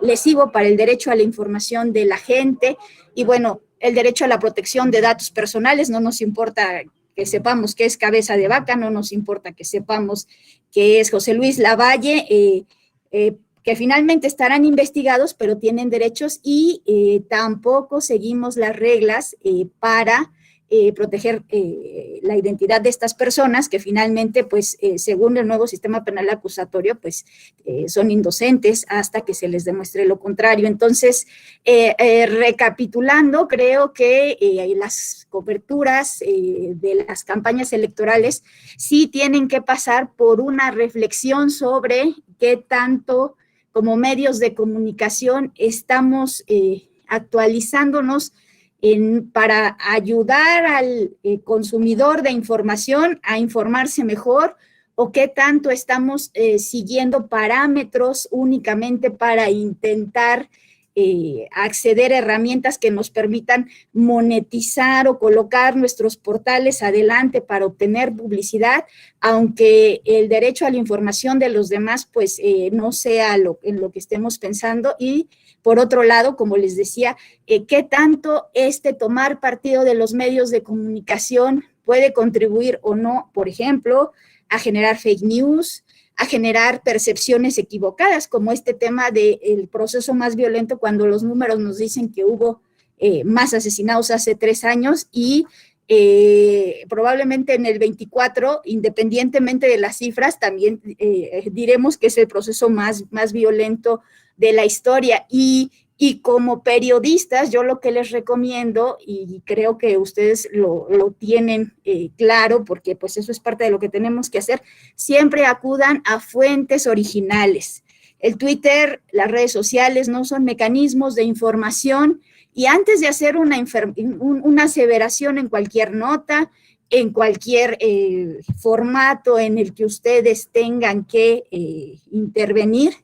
lesivo para el derecho a la información de la gente. Y bueno, el derecho a la protección de datos personales, no nos importa que sepamos que es Cabeza de Vaca, no nos importa que sepamos que es José Luis Lavalle, que finalmente estarán investigados, pero tienen derechos y tampoco seguimos las reglas para proteger la identidad de estas personas que finalmente, pues, según el nuevo sistema penal acusatorio, pues, son indocentes hasta que se les demuestre lo contrario. Entonces, recapitulando, creo que las coberturas de las campañas electorales sí tienen que pasar por una reflexión sobre qué tanto como medios de comunicación estamos actualizándonos para ayudar al consumidor de información a informarse mejor, o qué tanto estamos siguiendo parámetros únicamente para intentar acceder a herramientas que nos permitan monetizar o colocar nuestros portales adelante para obtener publicidad, aunque el derecho a la información de los demás pues no sea en lo que estemos pensando. Y por otro lado, como les decía, qué tanto tomar partido de los medios de comunicación puede contribuir o no, por ejemplo, a generar fake news, a generar percepciones equivocadas, como este tema del proceso más violento, cuando los números nos dicen que hubo más asesinados hace 3 años y probablemente en el 24, independientemente de las cifras, también diremos que es el proceso más violento de la historia. Y como periodistas, yo lo que les recomiendo, y creo que ustedes lo tienen claro, porque pues eso es parte de lo que tenemos que hacer, siempre acudan a fuentes originales. El Twitter, las redes sociales, no son mecanismos de información, y antes de hacer una aseveración en cualquier nota, en cualquier formato en el que ustedes tengan que intervenir,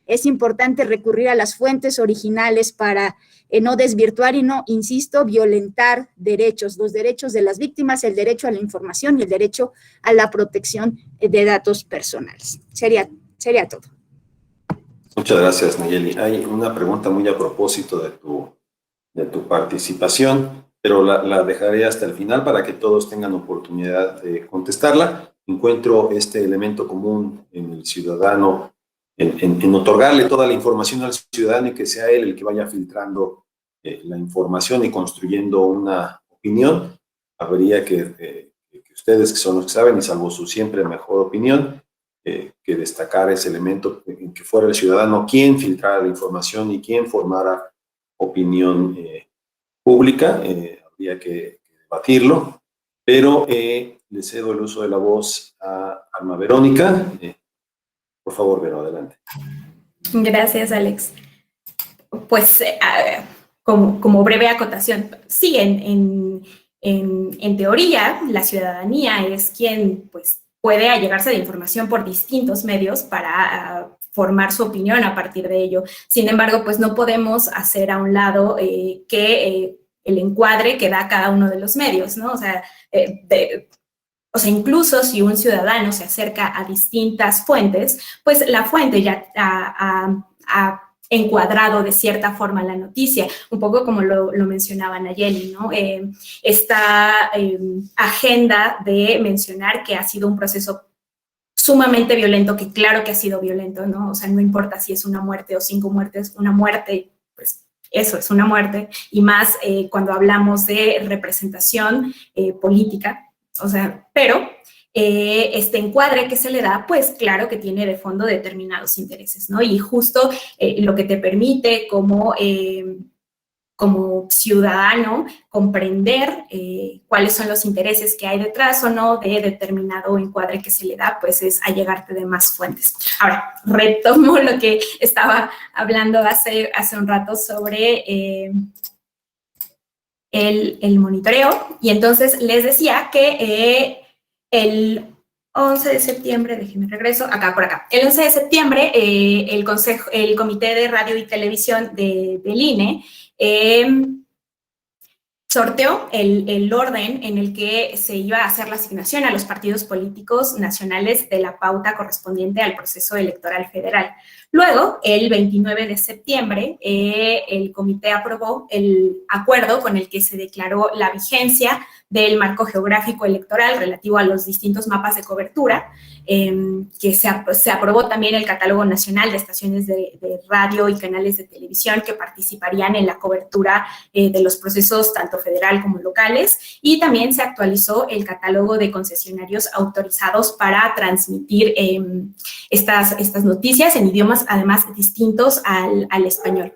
es importante recurrir a las fuentes originales para no desvirtuar y no, insisto, violentar derechos, los derechos de las víctimas, el derecho a la información y el derecho a la protección de datos personales. Sería todo. Muchas gracias, Nayeli. Hay una pregunta muy a propósito de tu participación, pero la dejaré hasta el final para que todos tengan oportunidad de contestarla. Encuentro este elemento común en el ciudadano, en otorgarle toda la información al ciudadano y que sea él el que vaya filtrando la información y construyendo una opinión. Habría que ustedes, que son los que saben, y salvo su siempre mejor opinión, que destacar ese elemento en que fuera el ciudadano quien filtrara la información y quien formara opinión pública. Habría que debatirlo, pero le cedo el uso de la voz a Alma Verónica. Por favor, Vero, adelante. Gracias, Alex. Pues como breve acotación, sí, en teoría, la ciudadanía es quien pues, puede allegarse de información por distintos medios para formar su opinión a partir de ello. Sin embargo, pues no podemos hacer a un lado el encuadre que da cada uno de los medios, ¿no? O sea, incluso si un ciudadano se acerca a distintas fuentes, pues la fuente ya ha encuadrado de cierta forma la noticia, un poco como lo mencionaba Nayeli, ¿no? Esta agenda de mencionar que ha sido un proceso sumamente violento, que claro que ha sido violento, ¿no? O sea, no importa si es una muerte o 5 muertes, una muerte, pues eso es una muerte, y más cuando hablamos de representación política, o sea, pero este encuadre que se le da, pues claro que tiene de fondo determinados intereses, ¿no? Y justo lo que te permite como ciudadano comprender cuáles son los intereses que hay detrás o no de determinado encuadre que se le da, pues es allegarte de más fuentes. Ahora, retomo lo que estaba hablando hace un rato sobre el monitoreo, y entonces les decía que el 11 de septiembre, déjenme regreso, por acá. El 11 de septiembre, el Comité de Radio y Televisión del INE sorteó el orden en el que se iba a hacer la asignación a los partidos políticos nacionales de la pauta correspondiente al proceso electoral federal. Luego, el 29 de septiembre, el comité aprobó el acuerdo con el que se declaró la vigencia del marco geográfico electoral relativo a los distintos mapas de cobertura, que se aprobó también el catálogo nacional de estaciones de radio y canales de televisión que participarían en la cobertura de los procesos tanto federal como locales, y también se actualizó el catálogo de concesionarios autorizados para transmitir estas noticias en idiomas además distintos al español.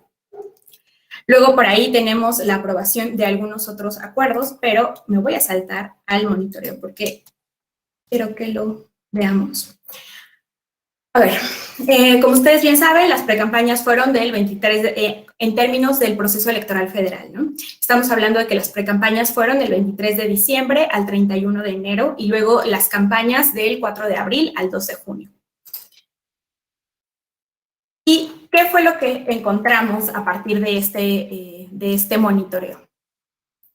Luego por ahí tenemos la aprobación de algunos otros acuerdos, pero me voy a saltar al monitoreo porque quiero que lo veamos. A ver, como ustedes bien saben, las precampañas fueron del 23, en términos del proceso electoral federal, ¿no? Estamos hablando de que las precampañas fueron del 23 de diciembre al 31 de enero y luego las campañas del 4 de abril al 2 de junio. ¿Y qué fue lo que encontramos a partir de este monitoreo?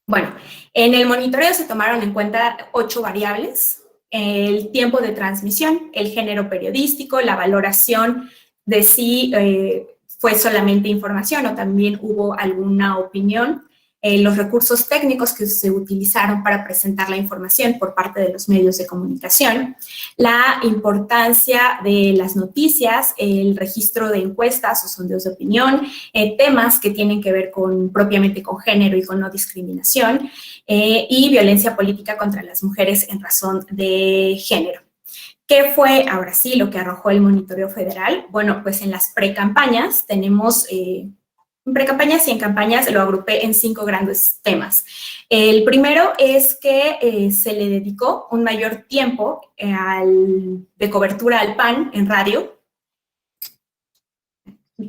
Bueno, en el monitoreo se tomaron en cuenta 8 variables: el tiempo de transmisión, el género periodístico, la valoración de si fue solamente información o también hubo alguna opinión, los recursos técnicos que se utilizaron para presentar la información por parte de los medios de comunicación, la importancia de las noticias, el registro de encuestas o sondeos de opinión, temas que tienen que ver propiamente con género y con no discriminación, y violencia política contra las mujeres en razón de género. ¿Qué fue, ahora sí, lo que arrojó el monitoreo federal? Bueno, pues en las precampañas tenemos... En precampañas y en campañas lo agrupé en 5 grandes temas. El primero es que se le dedicó un mayor tiempo de cobertura al PAN en radio.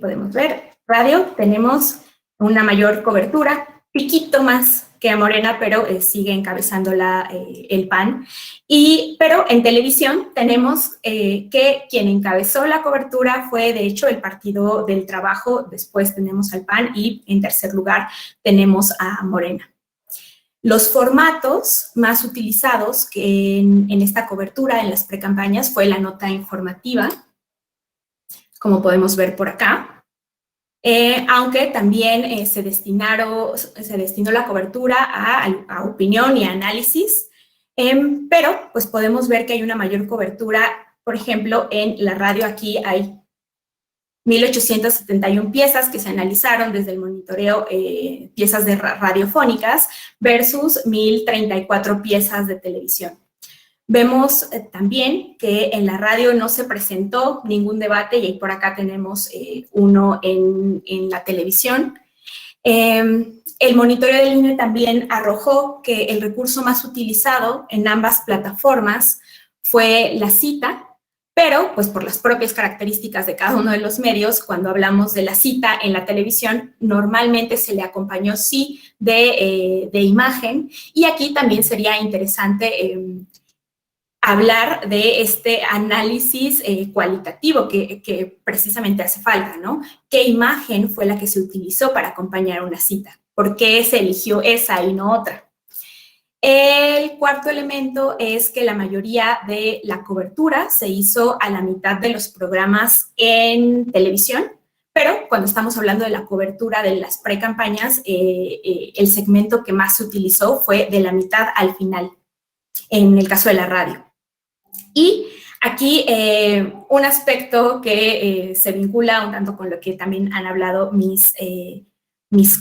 podemos ver, radio, tenemos una mayor cobertura, piquito más que a Morena, pero sigue encabezando el PAN. Pero en televisión tenemos que quien encabezó la cobertura fue, de hecho, el Partido del Trabajo, después tenemos al PAN y en tercer lugar tenemos a Morena. Los formatos más utilizados que en esta cobertura, en las precampañas, fue la nota informativa, como podemos ver por acá. Aunque también se destinó la cobertura a opinión y análisis, pero pues podemos ver que hay una mayor cobertura, por ejemplo, en la radio. Aquí hay 1,871 piezas que se analizaron desde el monitoreo, piezas radiofónicas, versus 1,034 piezas de televisión. Vemos también que en la radio no se presentó ningún debate, y ahí por acá tenemos uno en la televisión. El monitoreo del INE también arrojó que el recurso más utilizado en ambas plataformas fue la cita, pero pues por las propias características de cada uno de los medios, cuando hablamos de la cita en la televisión, normalmente se le acompañó sí de imagen, y aquí también sería interesante hablar de este análisis cualitativo que precisamente hace falta, ¿no? ¿Qué imagen fue la que se utilizó para acompañar una cita? ¿Por qué se eligió esa y no otra? El cuarto elemento es que la mayoría de la cobertura se hizo a la mitad de los programas en televisión, pero cuando estamos hablando de la cobertura de las precampañas, el segmento que más se utilizó fue de la mitad al final, en el caso de la radio. Y aquí un aspecto que se vincula un tanto con lo que también han hablado mis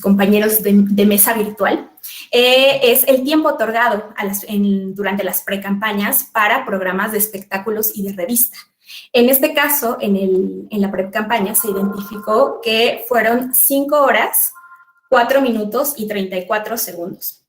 compañeros de mesa virtual, es el tiempo otorgado durante las precampañas para programas de espectáculos y de revista. En este caso, en la precampaña se identificó que fueron 5 horas, 4 minutos y 34 segundos.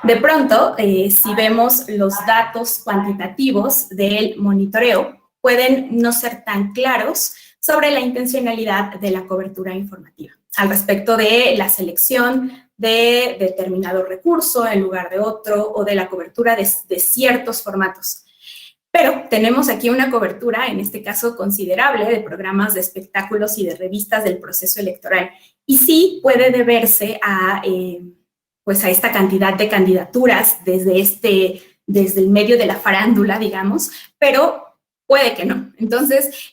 De pronto, si vemos los datos cuantitativos del monitoreo, pueden no ser tan claros sobre la intencionalidad de la cobertura informativa, al respecto de la selección de determinado recurso en lugar de otro, o de la cobertura de ciertos formatos. Pero tenemos aquí una cobertura, en este caso considerable, de programas de espectáculos y de revistas del proceso electoral. Y sí puede deberse a esta cantidad de candidaturas desde el medio de la farándula, digamos, pero puede que no. Entonces,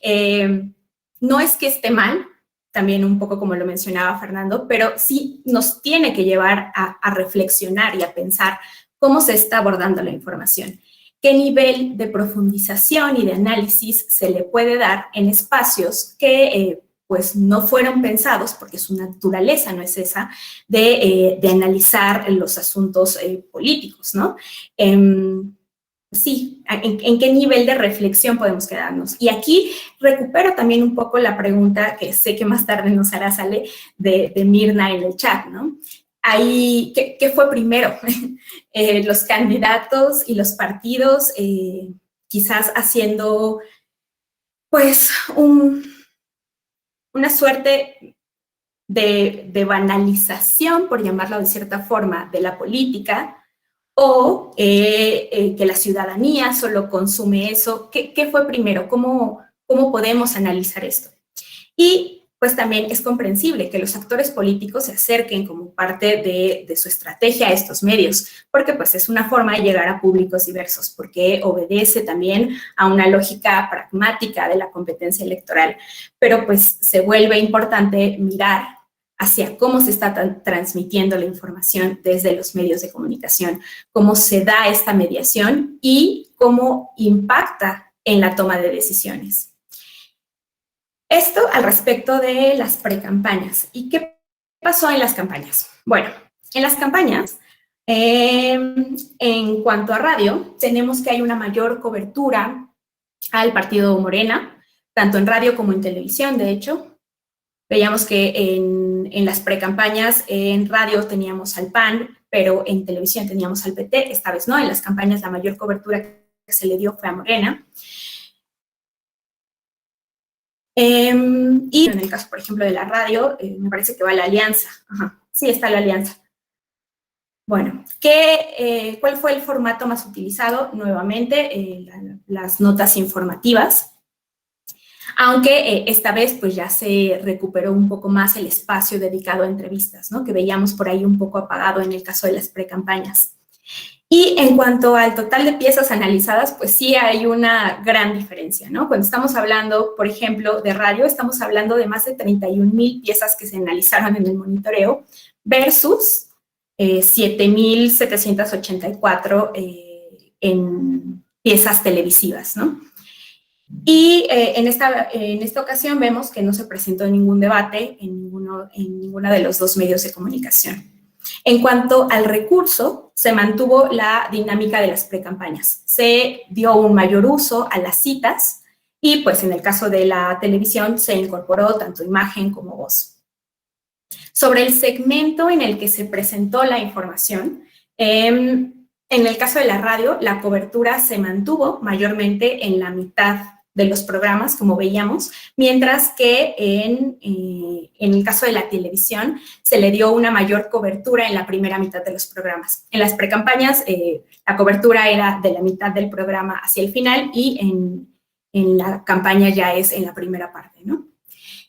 no es que esté mal, también un poco como lo mencionaba Fernando, pero sí nos tiene que llevar a reflexionar y a pensar cómo se está abordando la información. ¿Qué nivel de profundización y de análisis se le puede dar en espacios que pues no fueron pensados, porque su naturaleza no es esa, de analizar los asuntos políticos, ¿no? Sí, ¿en qué nivel de reflexión podemos quedarnos? Y aquí recupero también un poco la pregunta que sé que más tarde nos hará Sale de Mirna en el chat, ¿no? Ahí, ¿qué fue primero? Los candidatos y los partidos quizás haciendo, pues, una suerte de banalización, por llamarlo de cierta forma, de la política, o que la ciudadanía solo consume eso. ¿Qué fue primero? ¿Cómo podemos analizar esto? Y pues también es comprensible que los actores políticos se acerquen como parte de su estrategia a estos medios, porque pues es una forma de llegar a públicos diversos, porque obedece también a una lógica pragmática de la competencia electoral, pero pues se vuelve importante mirar hacia cómo se está transmitiendo la información desde los medios de comunicación, cómo se da esta mediación y cómo impacta en la toma de decisiones. Esto al respecto de las precampañas. ¿Y qué pasó en las campañas? Bueno, en las campañas, en cuanto a radio, tenemos que hay una mayor cobertura al partido Morena, tanto en radio como en televisión, de hecho. Veíamos que en las precampañas, en radio teníamos al PAN, pero en televisión teníamos al PT, esta vez no. En las campañas la mayor cobertura que se le dio fue a Morena. Y en el caso, por ejemplo, de la radio, me parece que va la alianza. Ajá, sí, está la alianza. Bueno, ¿cuál fue el formato más utilizado? Nuevamente, las notas informativas, aunque esta vez pues ya se recuperó un poco más el espacio dedicado a entrevistas, ¿no? Que veíamos por ahí un poco apagado en el caso de las precampañas. Y en cuanto al total de piezas analizadas, pues sí hay una gran diferencia, ¿no? Cuando estamos hablando, por ejemplo, de radio, estamos hablando de más de 31,000 piezas que se analizaron en el monitoreo versus 7,784 en piezas televisivas, ¿no? Y en esta ocasión vemos que no se presentó ningún debate en ninguna de los dos medios de comunicación. En cuanto al recurso, se mantuvo la dinámica de las precampañas. Se dio un mayor uso a las citas y, pues, en el caso de la televisión, se incorporó tanto imagen como voz. Sobre el segmento en el que se presentó la información, en el caso de la radio, la cobertura se mantuvo mayormente en la mitad de los programas, como veíamos, mientras que en el caso de la televisión se le dio una mayor cobertura en la primera mitad de los programas. En las precampañas, la cobertura era de la mitad del programa hacia el final y en la campaña ya es en la primera parte, ¿no?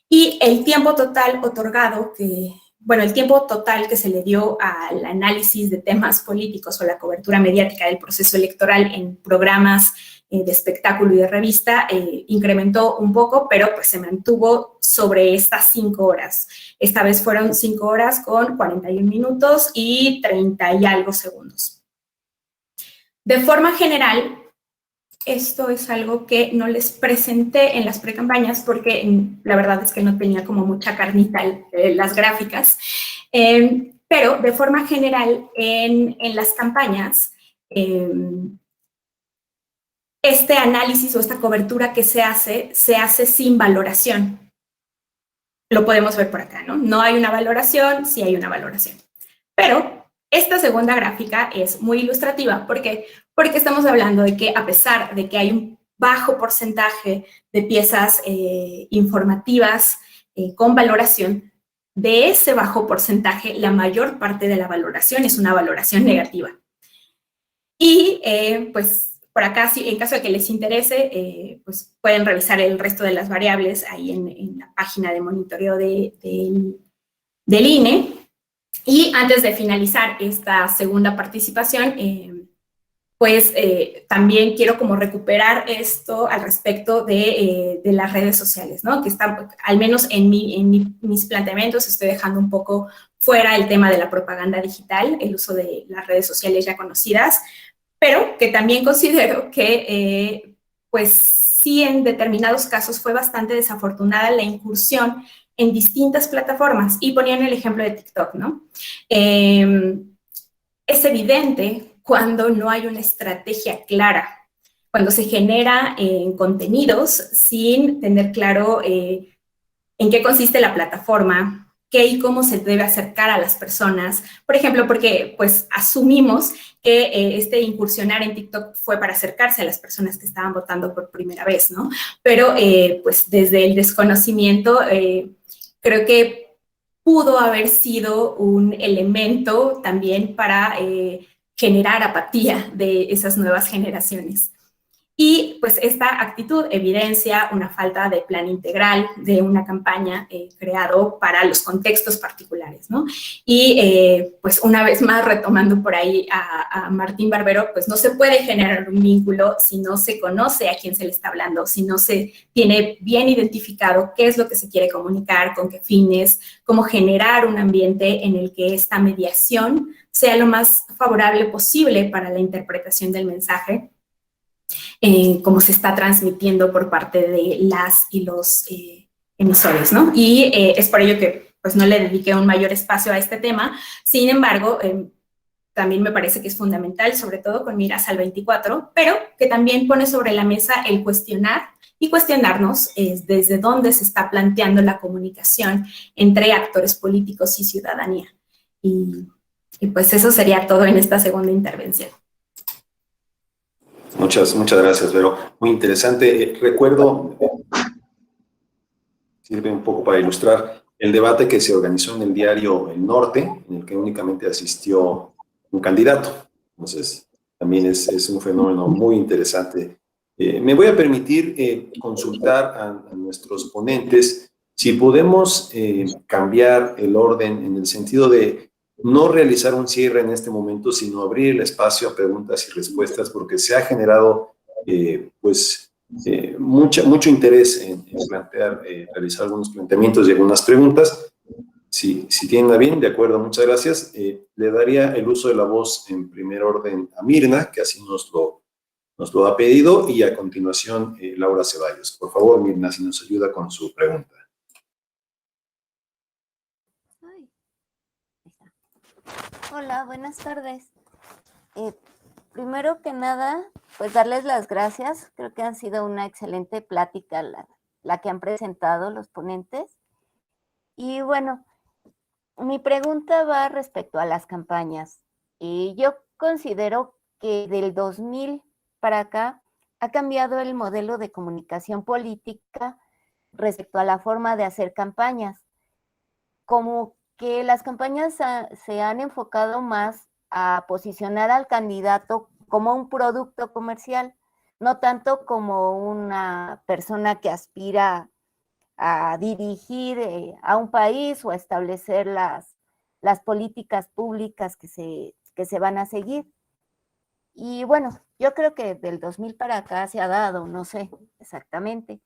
Y el tiempo total otorgado, el tiempo total que se le dio al análisis de temas políticos o la cobertura mediática del proceso electoral en programas de espectáculo y de revista, incrementó un poco, pero pues se mantuvo sobre estas 5 horas. Esta vez fueron 5 horas con 41 minutos y 30 y algo segundos. De forma general, esto es algo que no les presenté en las precampañas porque la verdad es que no tenía como mucha carnita las gráficas, pero de forma general en las campañas, este análisis o esta cobertura que se hace sin valoración. Lo podemos ver por acá, ¿no? No hay una valoración, sí hay una valoración. Pero esta segunda gráfica es muy ilustrativa. ¿Por qué? Porque estamos hablando de que a pesar de que hay un bajo porcentaje de piezas informativas con valoración, de ese bajo porcentaje, la mayor parte de la valoración es una valoración negativa. Y pues por acá, en caso de que les interese, pues pueden revisar el resto de las variables ahí en la página de monitoreo del INE. Y antes de finalizar esta segunda participación, también quiero como recuperar esto al respecto de las redes sociales, ¿no? Que están, al menos en mis planteamientos, estoy dejando un poco fuera el tema de la propaganda digital, el uso de las redes sociales ya conocidas, pero que también considero que, pues sí, en determinados casos fue bastante desafortunada la incursión en distintas plataformas, y ponían el ejemplo de TikTok, ¿no? Es evidente cuando no hay una estrategia clara, cuando se genera contenidos sin tener claro en qué consiste la plataforma, qué y cómo se debe acercar a las personas. Por ejemplo, porque pues asumimos que incursionar en TikTok fue para acercarse a las personas que estaban votando por primera vez, ¿no? Pero pues desde el desconocimiento creo que pudo haber sido un elemento también para generar apatía de esas nuevas generaciones. Y pues esta actitud evidencia una falta de plan integral de una campaña creado para los contextos particulares, ¿no? Y pues una vez más, retomando por ahí a Martín Barbero, pues no se puede generar un vínculo si no se conoce a quién se le está hablando, si no se tiene bien identificado qué es lo que se quiere comunicar, con qué fines, cómo generar un ambiente en el que esta mediación sea lo más favorable posible para la interpretación del mensaje, como se está transmitiendo por parte de las y los emisores, ¿no? Y es por ello que pues no le dediqué un mayor espacio a este tema. Sin embargo, también me parece que es fundamental, sobre todo con miras al 24, pero que también pone sobre la mesa el cuestionar y cuestionarnos desde dónde se está planteando la comunicación entre actores políticos y ciudadanía. Y pues eso sería todo en esta segunda intervención. Muchas gracias, Vero. Muy interesante. Recuerdo sirve un poco para ilustrar el debate que se organizó en el diario El Norte, en el que únicamente asistió un candidato. Entonces, también es un fenómeno muy interesante. Me voy a permitir consultar a nuestros ponentes si podemos cambiar el orden en el sentido de no realizar un cierre en este momento, sino abrir el espacio a preguntas y respuestas, porque se ha generado, mucho interés en plantear, realizar algunos planteamientos y algunas preguntas. Si tienen a bien, de acuerdo, muchas gracias. Le daría el uso de la voz en primer orden a Mirna, que así nos lo ha pedido, y a continuación Laura Ceballos. Por favor, Mirna, si nos ayuda con su pregunta. Hola, buenas tardes. Primero que nada, pues darles las gracias. Creo que ha sido una excelente plática la que han presentado los ponentes. Y bueno, mi pregunta va respecto a las campañas. Y yo considero que del 2000 para acá ha cambiado el modelo de comunicación política respecto a la forma de hacer campañas. Como que las campañas se han enfocado más a posicionar al candidato como un producto comercial, no tanto como una persona que aspira a dirigir a un país o a establecer las políticas públicas que se van a seguir. Y bueno, yo creo que del 2000 para acá se ha dado, no sé exactamente.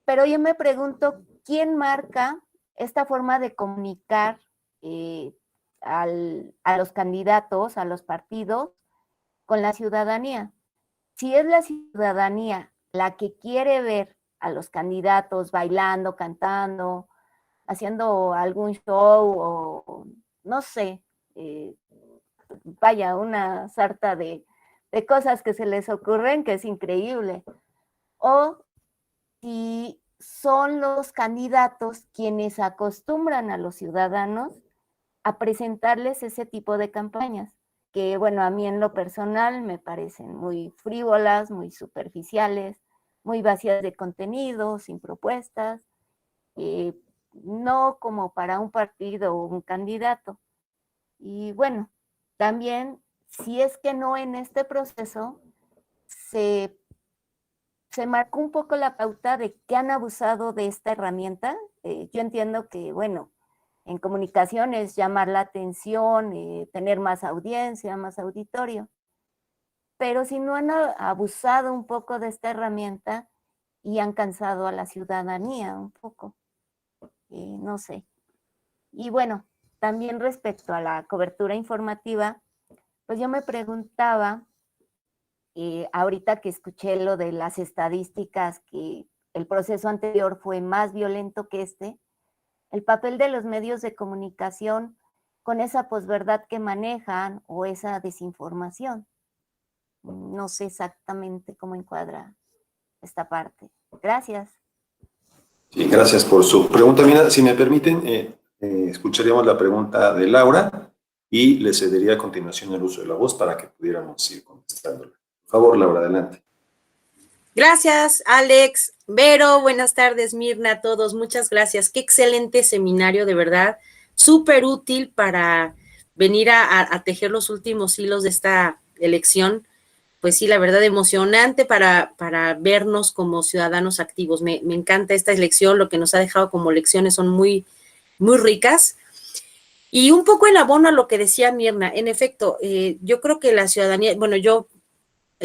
Pero yo me pregunto, ¿quién marca esta forma de comunicar a los candidatos, a los partidos, con la ciudadanía? Si es la ciudadanía la que quiere ver a los candidatos bailando, cantando, haciendo algún show o no sé, vaya, una sarta de cosas que se les ocurren que es increíble. O si son los candidatos quienes acostumbran a los ciudadanos a presentarles ese tipo de campañas, que bueno, a mí en lo personal me parecen muy frívolas, muy superficiales, muy vacías de contenido, sin propuestas, no como para un partido o un candidato. Y bueno, también, si es que no en este proceso se marcó un poco la pauta de que han abusado de esta herramienta. Yo entiendo que, bueno, en comunicación es llamar la atención, tener más audiencia, más auditorio, pero si no han abusado un poco de esta herramienta y han cansado a la ciudadanía un poco, no sé. Y bueno, también respecto a la cobertura informativa, pues yo me preguntaba, ahorita que escuché lo de las estadísticas, que el proceso anterior fue más violento que este, el papel de los medios de comunicación con esa posverdad que manejan o esa desinformación. No sé exactamente cómo encuadra esta parte. Gracias. Sí, gracias por su pregunta. Mira, si me permiten, escucharíamos la pregunta de Laura y le cedería a continuación el uso de la voz para que pudiéramos ir contestándola. Por favor, Laura, adelante. Gracias, Alex. Vero, buenas tardes, Mirna, a todos. Muchas gracias. Qué excelente seminario, de verdad. Súper útil para venir a tejer los últimos hilos de esta elección. Pues sí, la verdad, emocionante para vernos como ciudadanos activos. Me encanta esta elección, lo que nos ha dejado como lecciones son muy, muy ricas. Y un poco en abono a lo que decía Mirna, en efecto, yo creo que la ciudadanía, bueno, yo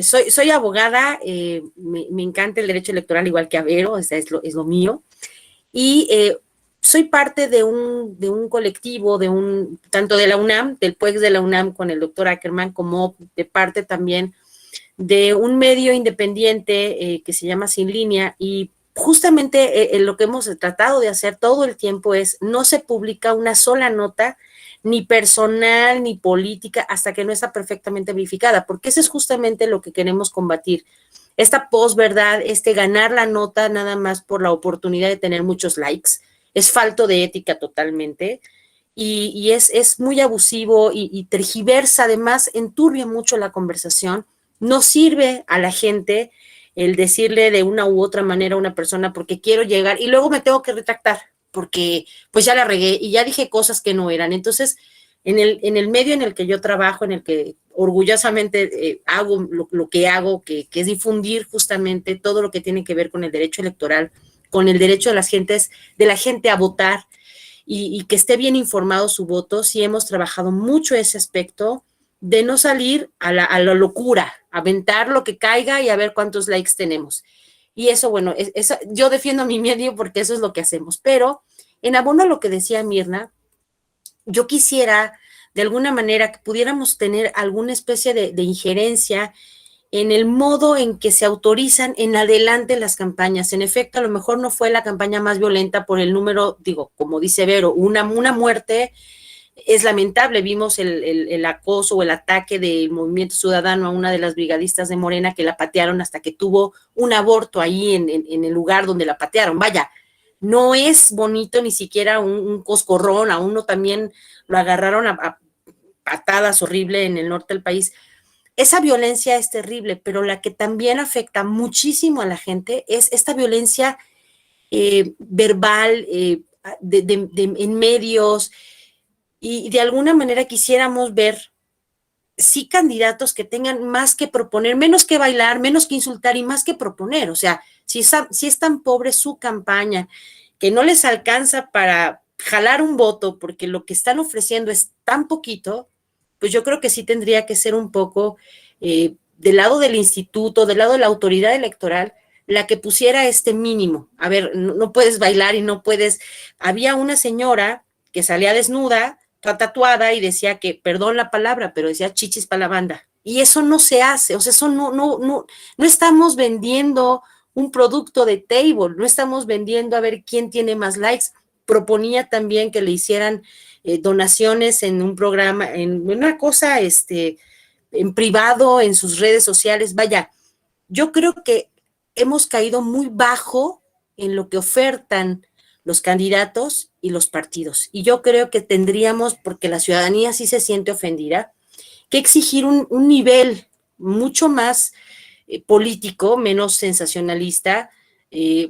soy abogada, me encanta el derecho electoral igual que a Vero, es lo mío, y soy parte de un colectivo, tanto de la UNAM, del PUEX de la UNAM con el doctor Ackerman, como de parte también de un medio independiente que se llama Sin Línea, y justamente lo que hemos tratado de hacer todo el tiempo es no se publica una sola nota, ni personal, ni política, hasta que no está perfectamente verificada, porque eso es justamente lo que queremos combatir. Esta posverdad, ganar la nota nada más por la oportunidad de tener muchos likes, es falto de ética totalmente, y es muy abusivo y tergiversa, además enturbia mucho la conversación, no sirve a la gente, el decirle de una u otra manera a una persona porque quiero llegar y luego me tengo que retractar porque pues ya la regué y ya dije cosas que no eran. Entonces, en el medio en el que yo trabajo, en el que orgullosamente hago lo que hago, que es difundir justamente todo lo que tiene que ver con el derecho electoral, con el derecho de la gente a votar y que esté bien informado su voto, sí hemos trabajado mucho ese aspecto de no salir a la locura, aventar lo que caiga y a ver cuántos likes tenemos. Y eso, bueno, yo defiendo a mi medio porque eso es lo que hacemos. Pero en abono a lo que decía Mirna, yo quisiera de alguna manera que pudiéramos tener alguna especie de injerencia en el modo en que se autorizan en adelante las campañas. En efecto, a lo mejor no fue la campaña más violenta por el número, digo, como dice Vero, una muerte es lamentable. Vimos el acoso o el ataque del Movimiento Ciudadano a una de las brigadistas de Morena que la patearon hasta que tuvo un aborto ahí en el lugar donde la patearon. Vaya, no es bonito ni siquiera un coscorrón, a uno también lo agarraron a patadas horrible en el norte del país. Esa violencia es terrible, pero la que también afecta muchísimo a la gente es esta violencia verbal, en medios, y de alguna manera quisiéramos ver sí candidatos que tengan más que proponer, menos que bailar, menos que insultar y más que proponer. O sea, si es tan pobre su campaña que no les alcanza para jalar un voto porque lo que están ofreciendo es tan poquito, pues yo creo que sí tendría que ser un poco del lado del instituto, del lado de la autoridad electoral, la que pusiera este mínimo. A ver, no puedes bailar y no puedes. Había una señora que salía desnuda, tatuada, y decía que, perdón la palabra, pero decía chichis para la banda. Y eso no se hace, o sea, eso no estamos vendiendo un producto de table, no estamos vendiendo a ver quién tiene más likes. Proponía también que le hicieran donaciones en un programa, en una cosa, en privado, en sus redes sociales. Vaya, yo creo que hemos caído muy bajo en lo que ofertan los candidatos y los partidos. Y yo creo que tendríamos, porque la ciudadanía sí se siente ofendida, que exigir un nivel mucho más político, menos sensacionalista.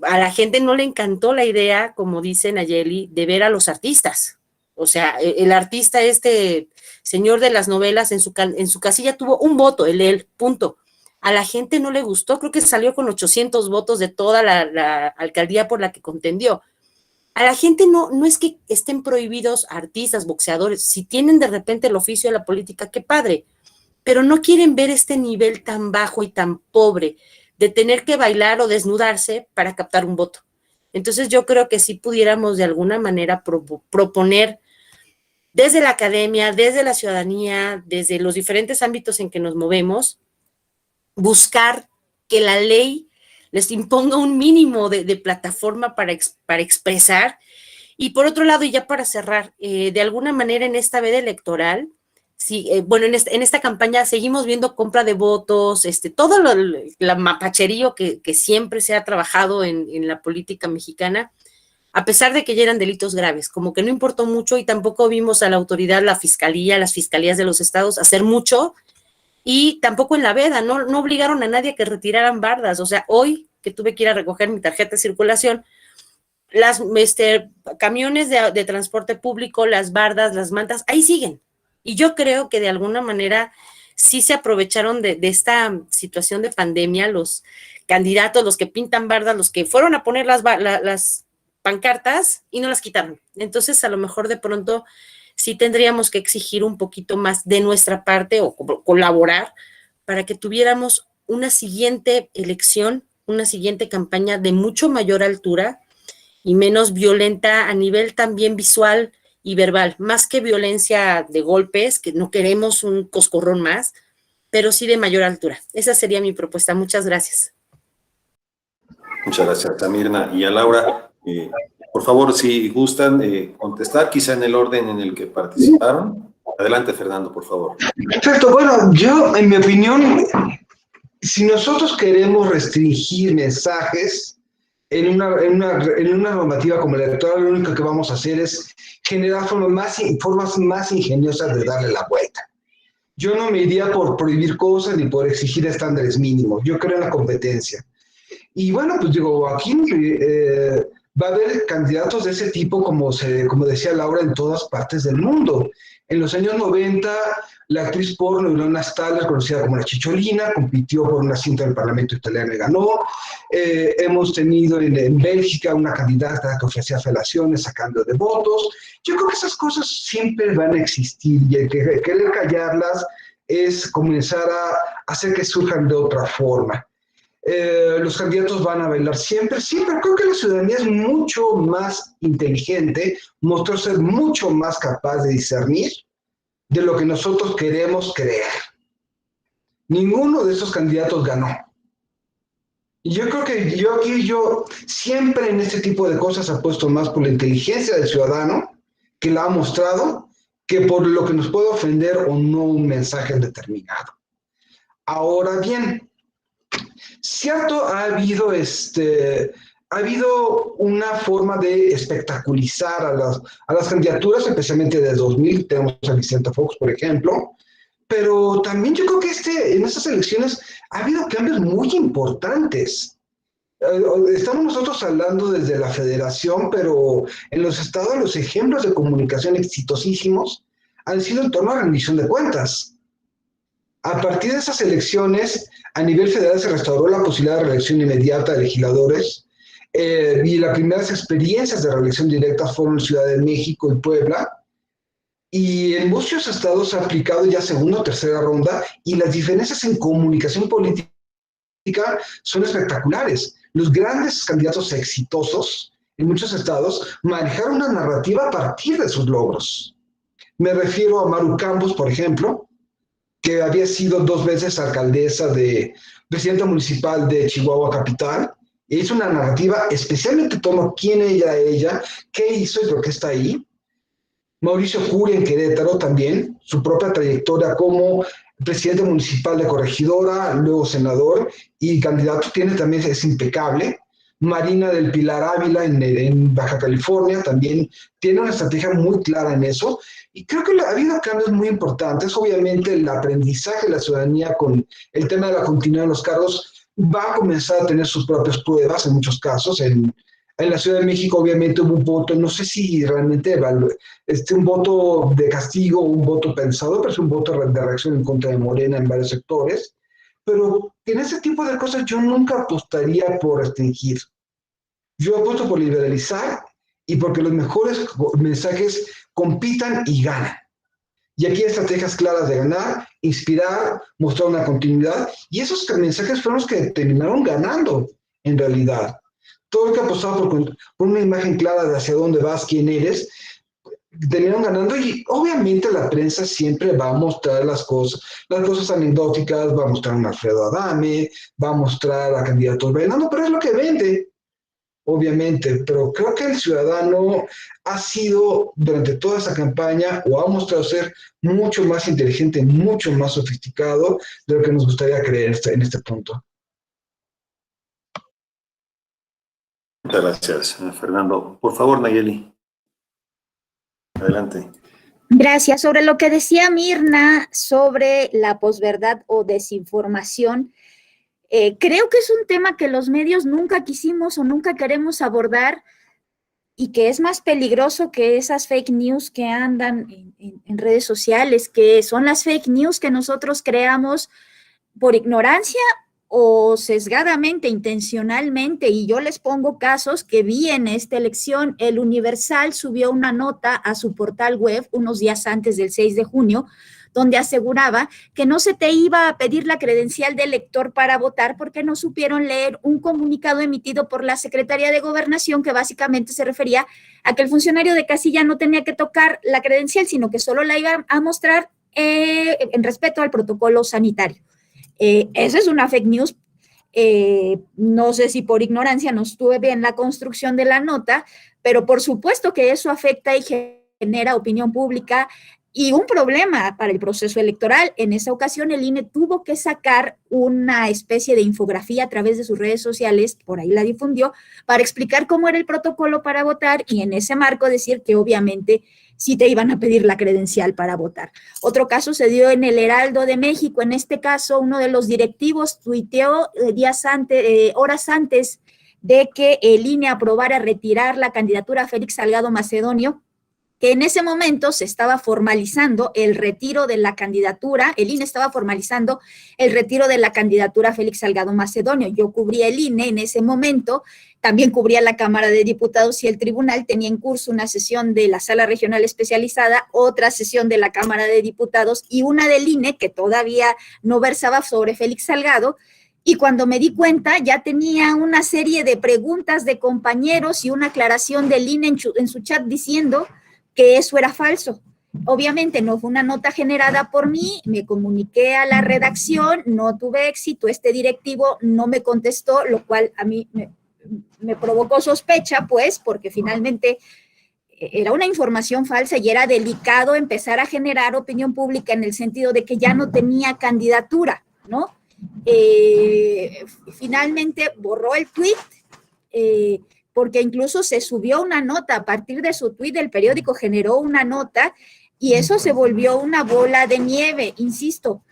A la gente no le encantó la idea, como dice Nayeli, de ver a los artistas. O sea, el artista, señor de las novelas, en su casilla tuvo un voto, él, punto. A la gente no le gustó, creo que salió con 800 votos de toda la alcaldía por la que contendió. A la gente no es que estén prohibidos artistas, boxeadores, si tienen de repente el oficio de la política, qué padre, pero no quieren ver este nivel tan bajo y tan pobre de tener que bailar o desnudarse para captar un voto. Entonces yo creo que sí pudiéramos de alguna manera proponer desde la academia, desde la ciudadanía, desde los diferentes ámbitos en que nos movemos, buscar que la ley les imponga un mínimo de plataforma para expresar. Y por otro lado, y ya para cerrar, de alguna manera en esta veda electoral, sí, bueno, en esta campaña seguimos viendo compra de votos, todo la mapacherío que siempre se ha trabajado en la política mexicana, a pesar de que ya eran delitos graves, como que no importó mucho y tampoco vimos a la autoridad, la fiscalía, las fiscalías de los estados hacer mucho. Y tampoco en la veda, no obligaron a nadie a que retiraran bardas. O sea, hoy que tuve que ir a recoger mi tarjeta de circulación, las camiones de transporte público, las bardas, las mantas, ahí siguen. Y yo creo que de alguna manera sí se aprovecharon de esta situación de pandemia, los candidatos, los que pintan bardas, los que fueron a poner las pancartas y no las quitaron. Entonces, a lo mejor de pronto sí tendríamos que exigir un poquito más de nuestra parte o colaborar para que tuviéramos una siguiente elección, una siguiente campaña de mucho mayor altura y menos violenta a nivel también visual y verbal, más que violencia de golpes, que no queremos un coscorrón más, pero sí de mayor altura. Esa sería mi propuesta. Muchas gracias. Muchas gracias, a Mirna y a Laura. Por favor, si gustan contestar, quizá en el orden en el que participaron. Adelante, Fernando, por favor. Perfecto. Bueno, yo, en mi opinión, si nosotros queremos restringir mensajes en una normativa como la electoral, lo único que vamos a hacer es generar formas más ingeniosas de darle la vuelta. Yo no me iría por prohibir cosas ni por exigir estándares mínimos. Yo creo en la competencia. Y bueno, pues digo, aquí va a haber candidatos de ese tipo, como decía Laura, en todas partes del mundo. En los años 90, la actriz porno Ilona Staller, conocida como la Chicholina, compitió por una cinta del Parlamento italiano y ganó. Hemos tenido en Bélgica una candidata que ofrecía felaciones a cambio de votos. Yo creo que esas cosas siempre van a existir y el que querer callarlas es comenzar a hacer que surjan de otra forma. Los candidatos van a bailar siempre, sí, pero creo que la ciudadanía es mucho más inteligente, mostró ser mucho más capaz de discernir de lo que nosotros queremos creer. Ninguno de esos candidatos ganó. Y yo creo que yo siempre en este tipo de cosas apuesto más por la inteligencia del ciudadano, que la ha mostrado, que por lo que nos puede ofender o no un mensaje determinado. Ahora bien, cierto, ha habido una forma de espectaculizar a las candidaturas, especialmente de 2000, tenemos a Vicente Fox, por ejemplo, pero también yo creo que en estas elecciones ha habido cambios muy importantes. Estamos nosotros hablando desde la federación, pero en los estados los ejemplos de comunicación exitosísimos han sido en torno a la rendición de cuentas. A partir de esas elecciones, a nivel federal se restauró la posibilidad de reelección inmediata de legisladores y las primeras experiencias de reelección directa fueron en Ciudad de México y Puebla. Y en muchos estados se ha aplicado ya segunda o tercera ronda y las diferencias en comunicación política son espectaculares. Los grandes candidatos exitosos en muchos estados manejaron una narrativa a partir de sus logros. Me refiero a Maru Campos, por ejemplo, que había sido 2 veces presidenta municipal de Chihuahua Capital, e hizo una narrativa especialmente en torno a quién era ella, qué hizo y por qué está ahí. Mauricio Curi en Querétaro también, su propia trayectoria como presidente municipal de Corregidora, luego senador y candidato, es impecable. Marina del Pilar Ávila en Baja California también tiene una estrategia muy clara en eso. Y creo que ha habido cambios muy importantes. Obviamente el aprendizaje de la ciudadanía con el tema de la continuidad de los cargos va a comenzar a tener sus propias pruebas en muchos casos. En la Ciudad de México obviamente hubo un voto, no sé si realmente un voto de castigo o un voto pensado, pero es un voto de reacción en contra de Morena en varios sectores. Pero en ese tipo de cosas yo nunca apostaría por restringir. Yo apuesto por liberalizar y porque los mejores mensajes compitan y ganan. Y aquí hay estrategias claras de ganar, inspirar, mostrar una continuidad. Y esos mensajes fueron los que terminaron ganando en realidad. Todo el que apostaba por una imagen clara de hacia dónde vas, quién eres, terminaron ganando. Y obviamente la prensa siempre va a mostrar las cosas anecdóticas, va a mostrar a un Alfredo Adame, va a mostrar a candidatos bailando, pero es lo que vende. Obviamente, pero creo que el ciudadano ha sido durante toda esa campaña o ha mostrado ser mucho más inteligente, mucho más sofisticado de lo que nos gustaría creer en este punto. Muchas gracias, Fernando. Por favor, Nayeli. Adelante. Gracias. Sobre lo que decía Mirna sobre la posverdad o desinformación, creo que es un tema que los medios nunca quisimos o nunca queremos abordar y que es más peligroso que esas fake news que andan en redes sociales, que son las fake news que nosotros creamos por ignorancia o sesgadamente, intencionalmente. Y yo les pongo casos que vi en esta elección. El Universal subió una nota a su portal web unos días antes del 6 de junio, donde aseguraba que no se te iba a pedir la credencial de elector para votar porque no supieron leer un comunicado emitido por la Secretaría de Gobernación que básicamente se refería a que el funcionario de casilla no tenía que tocar la credencial, sino que solo la iba a mostrar en respeto al protocolo sanitario. Eso es una fake news. No sé si por ignorancia no estuve bien la construcción de la nota, pero por supuesto que eso afecta y genera opinión pública y un problema para el proceso electoral. En esa ocasión el INE tuvo que sacar una especie de infografía a través de sus redes sociales, por ahí la difundió, para explicar cómo era el protocolo para votar y en ese marco decir que obviamente sí te iban a pedir la credencial para votar. Otro caso se dio en el Heraldo de México. En este caso, uno de los directivos tuiteó horas antes de que el INE aprobara retirar la candidatura a Félix Salgado Macedonio, que en ese momento se estaba formalizando el retiro de la candidatura, el INE estaba formalizando el retiro de la candidatura a Félix Salgado Macedonio. Yo cubría el INE en ese momento, también cubría la Cámara de Diputados y el tribunal tenía en curso una sesión de la Sala Regional Especializada, otra sesión de la Cámara de Diputados y una del INE que todavía no versaba sobre Félix Salgado. Y cuando me di cuenta, ya tenía una serie de preguntas de compañeros y una aclaración del INE en su chat diciendo que eso era falso. Obviamente no fue una nota generada por mí, me comuniqué a la redacción, no tuve éxito, este directivo no me contestó, lo cual a mí me provocó sospecha, pues, porque finalmente era una información falsa y era delicado empezar a generar opinión pública en el sentido de que ya no tenía candidatura, ¿no? Finalmente borró el tweet, porque incluso se subió una nota, a partir de su tuit el periódico generó una nota y eso se volvió una bola de nieve, insisto,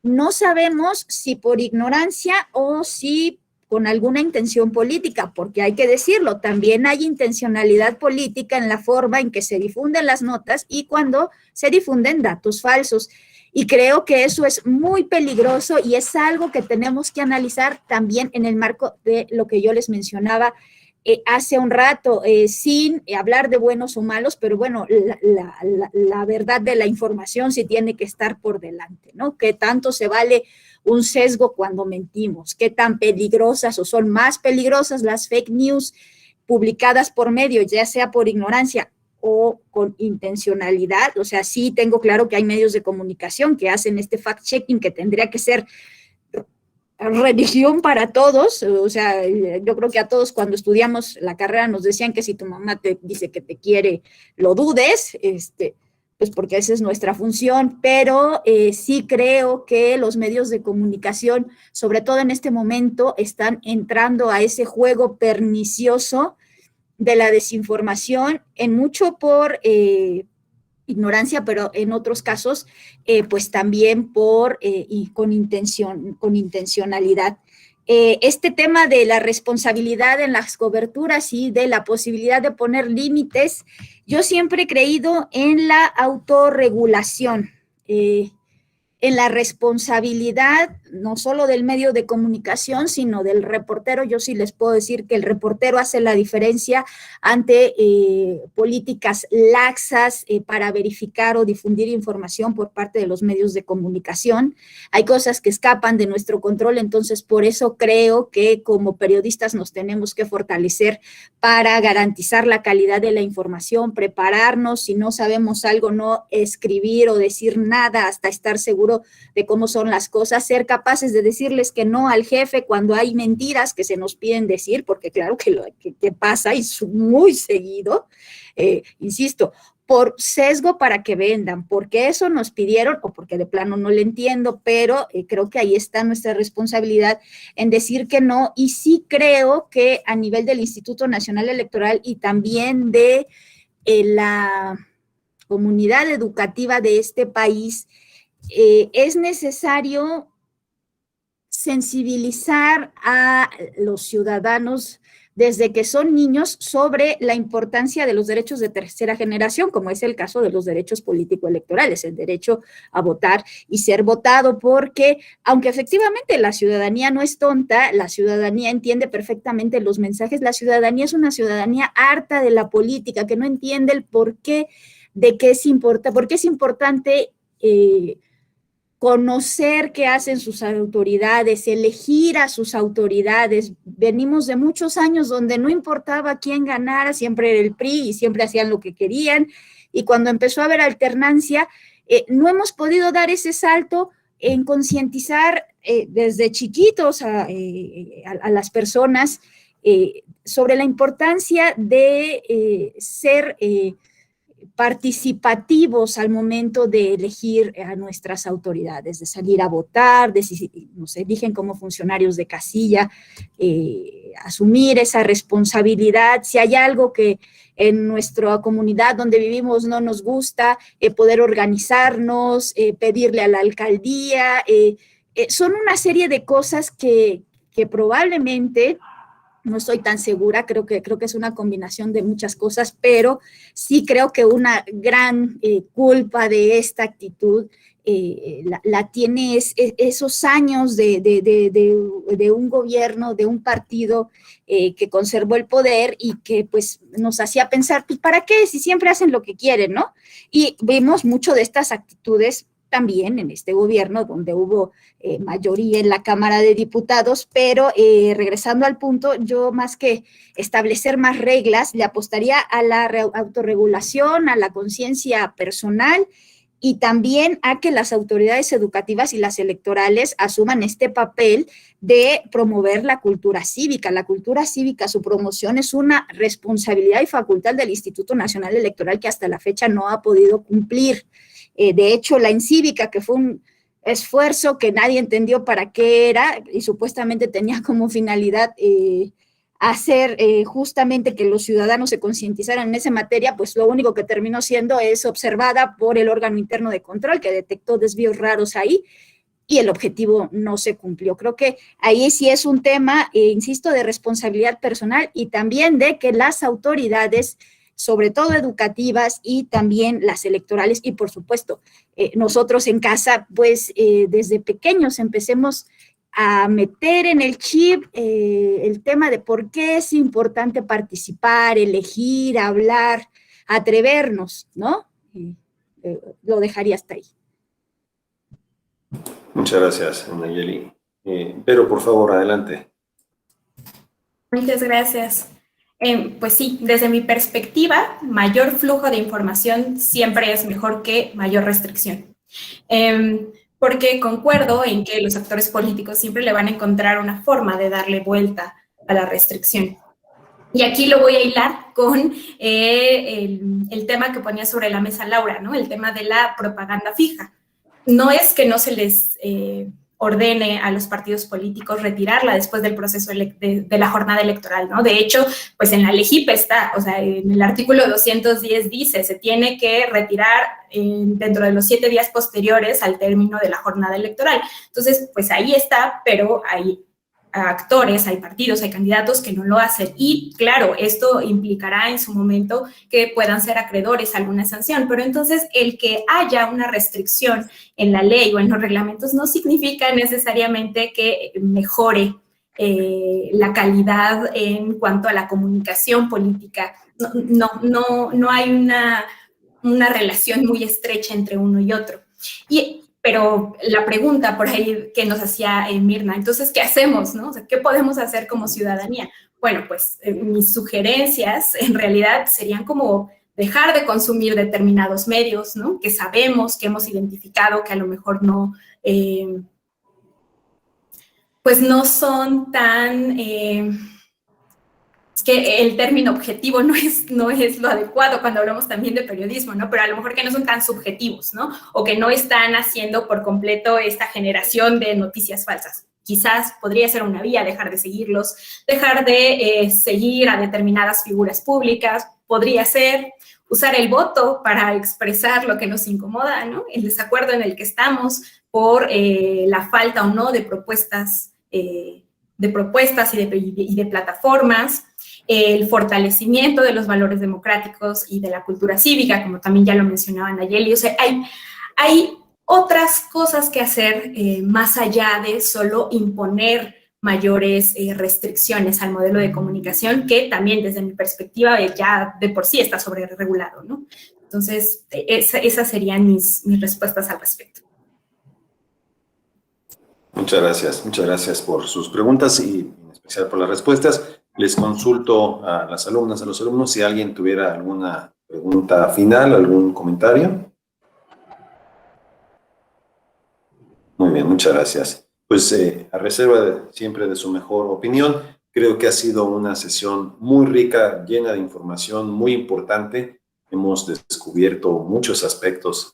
no sabemos si por ignorancia o si con alguna intención política, porque hay que decirlo, también hay intencionalidad política en la forma en que se difunden las notas y cuando se difunden datos falsos. Y creo que eso es muy peligroso y es algo que tenemos que analizar también en el marco de lo que yo les mencionaba hace un rato, sin hablar de buenos o malos, pero bueno, la verdad de la información sí tiene que estar por delante, ¿no? ¿Qué tanto se vale un sesgo cuando mentimos? ¿Qué tan peligrosas o son más peligrosas las fake news publicadas por medios, ya sea por ignorancia o con intencionalidad? O sea, sí tengo claro que hay medios de comunicación que hacen este fact-checking que tendría que ser religión para todos. O sea, yo creo que a todos cuando estudiamos la carrera nos decían que si tu mamá te dice que te quiere, lo dudes, pues porque esa es nuestra función, pero sí creo que los medios de comunicación, sobre todo en este momento, están entrando a ese juego pernicioso de la desinformación, en mucho por ignorancia, pero en otros casos, pues también y con intencionalidad. Este tema de la responsabilidad en las coberturas y de la posibilidad de poner límites, yo siempre he creído en la autorregulación, en la responsabilidad no solo del medio de comunicación, sino del reportero. Yo sí les puedo decir que el reportero hace la diferencia ante políticas laxas para verificar o difundir información por parte de los medios de comunicación. Hay cosas que escapan de nuestro control, entonces por eso creo que como periodistas nos tenemos que fortalecer para garantizar la calidad de la información, prepararnos, si no sabemos algo, no escribir o decir nada hasta estar seguro de cómo son las cosas, ser capaces de decirles que no al jefe cuando hay mentiras que se nos piden decir, porque claro que pasa y es muy seguido, insisto, por sesgo para que vendan, porque eso nos pidieron o porque de plano no le entiendo, pero creo que ahí está nuestra responsabilidad en decir que no, y sí creo que a nivel del Instituto Nacional Electoral y también de la comunidad educativa de este país, es necesario sensibilizar a los ciudadanos desde que son niños sobre la importancia de los derechos de tercera generación, como es el caso de los derechos político-electorales, el derecho a votar y ser votado, porque aunque efectivamente la ciudadanía no es tonta, la ciudadanía entiende perfectamente los mensajes, la ciudadanía es una ciudadanía harta de la política, que no entiende el porqué de qué es importante, por qué es importante conocer qué hacen sus autoridades, elegir a sus autoridades. Venimos de muchos años donde no importaba quién ganara, siempre era el PRI y siempre hacían lo que querían, y cuando empezó a haber alternancia, no hemos podido dar ese salto en concientizar desde chiquitos a las personas sobre la importancia de ser participativos al momento de elegir a nuestras autoridades, de salir a votar, de si nos eligen como funcionarios de casilla, asumir esa responsabilidad. Si hay algo que en nuestra comunidad donde vivimos no nos gusta, poder organizarnos, pedirle a la alcaldía, son una serie de cosas que probablemente, no estoy tan segura, creo que es una combinación de muchas cosas, pero sí creo que una gran culpa de esta actitud la tiene esos años de un gobierno, de un partido que conservó el poder y que pues nos hacía pensar, pues ¿para qué? Si siempre hacen lo que quieren, ¿no? Y vimos mucho de estas actitudes también en este gobierno, donde hubo mayoría en la Cámara de Diputados, pero regresando al punto, yo más que establecer más reglas, le apostaría a la autorregulación, a la conciencia personal y también a que las autoridades educativas y las electorales asuman este papel de promover la cultura cívica. La cultura cívica, su promoción es una responsabilidad y facultad del Instituto Nacional Electoral que hasta la fecha no ha podido cumplir. De hecho, la incívica, que fue un esfuerzo que nadie entendió para qué era y supuestamente tenía como finalidad hacer justamente que los ciudadanos se concientizaran en esa materia, pues lo único que terminó siendo es observada por el órgano interno de control que detectó desvíos raros ahí y el objetivo no se cumplió. Creo que ahí sí es un tema, insisto, de responsabilidad personal y también de que las autoridades, sobre todo educativas y también las electorales y por supuesto nosotros en casa, pues desde pequeños empecemos a meter en el chip el tema de por qué es importante participar, elegir, hablar, atrevernos, ¿no? Lo dejaría hasta ahí. Muchas gracias, Nayeli. Pero por favor, adelante. Muchas gracias. Pues sí, desde mi perspectiva, mayor flujo de información siempre es mejor que mayor restricción. Porque concuerdo en que los actores políticos siempre le van a encontrar una forma de darle vuelta a la restricción. Y aquí lo voy a hilar con el tema que ponía sobre la mesa Laura, ¿no? El tema de la propaganda fija. No es que no se les ordene a los partidos políticos retirarla después del proceso de la jornada electoral, ¿no? De hecho, pues en la LEGIP está, o sea, en el artículo 210 dice, se tiene que retirar dentro de los 7 días posteriores al término de la jornada electoral. Entonces, pues ahí está, pero hay actores, hay partidos, hay candidatos que no lo hacen. Y claro, esto implicará en su momento que puedan ser acreedores a alguna sanción, pero entonces el que haya una restricción en la ley o en los reglamentos no significa necesariamente que mejore la calidad en cuanto a la comunicación política. No hay una relación muy estrecha entre uno y otro. Pero la pregunta por ahí que nos hacía Mirna, entonces, ¿qué hacemos, no? O sea, ¿qué podemos hacer como ciudadanía? Bueno, pues mis sugerencias en realidad serían como dejar de consumir determinados medios, ¿no? Que sabemos, que hemos identificado, que a lo mejor no, pues no son tan... Es que el término objetivo no es lo adecuado cuando hablamos también de periodismo, ¿no? Pero a lo mejor que no son tan subjetivos, ¿no? O que no están haciendo por completo esta generación de noticias falsas. Quizás podría ser una vía dejar de seguirlos, dejar de seguir a determinadas figuras públicas, podría ser usar el voto para expresar lo que nos incomoda, ¿no? El desacuerdo en el que estamos por la falta o no de propuestas y de plataformas, el fortalecimiento de los valores democráticos y de la cultura cívica, como también ya lo mencionaba Nayeli. O sea, hay otras cosas que hacer más allá de solo imponer mayores restricciones al modelo de comunicación, que también desde mi perspectiva ya de por sí está sobreregulado, ¿no? Entonces, esas serían mis respuestas al respecto. Muchas gracias por sus preguntas y en especial por las respuestas. Les consulto a las alumnas, a los alumnos, si alguien tuviera alguna pregunta final, algún comentario. Muy bien, muchas gracias. Pues a reserva siempre de su mejor opinión, creo que ha sido una sesión muy rica, llena de información, muy importante, hemos descubierto muchos aspectos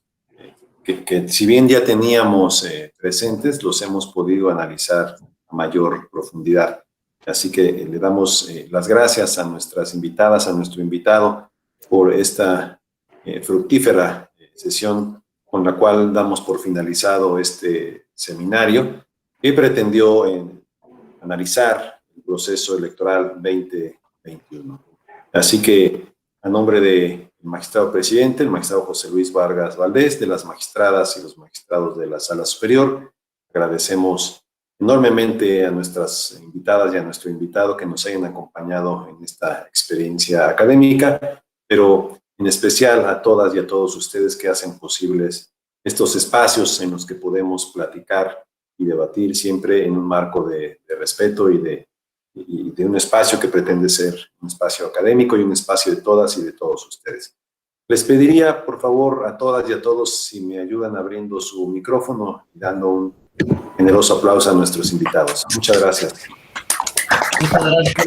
que si bien ya teníamos presentes, los hemos podido analizar a mayor profundidad. Así que le damos las gracias a nuestras invitadas, a nuestro invitado, por esta fructífera sesión con la cual damos por finalizado este seminario que pretendió analizar el proceso electoral 2021. Así que, a nombre del magistrado presidente, el magistrado José Luis Vargas Valdés, de las magistradas y los magistrados de la Sala Superior, agradecemos enormemente a nuestras invitadas y a nuestro invitado que nos hayan acompañado en esta experiencia académica, pero en especial a todas y a todos ustedes que hacen posibles estos espacios en los que podemos platicar y debatir siempre en un marco de respeto y de un espacio que pretende ser un espacio académico y un espacio de todas y de todos ustedes. Les pediría, por favor, a todas y a todos, si me ayudan abriendo su micrófono y dando un generoso aplauso a nuestros invitados. Muchas gracias. Muchas gracias.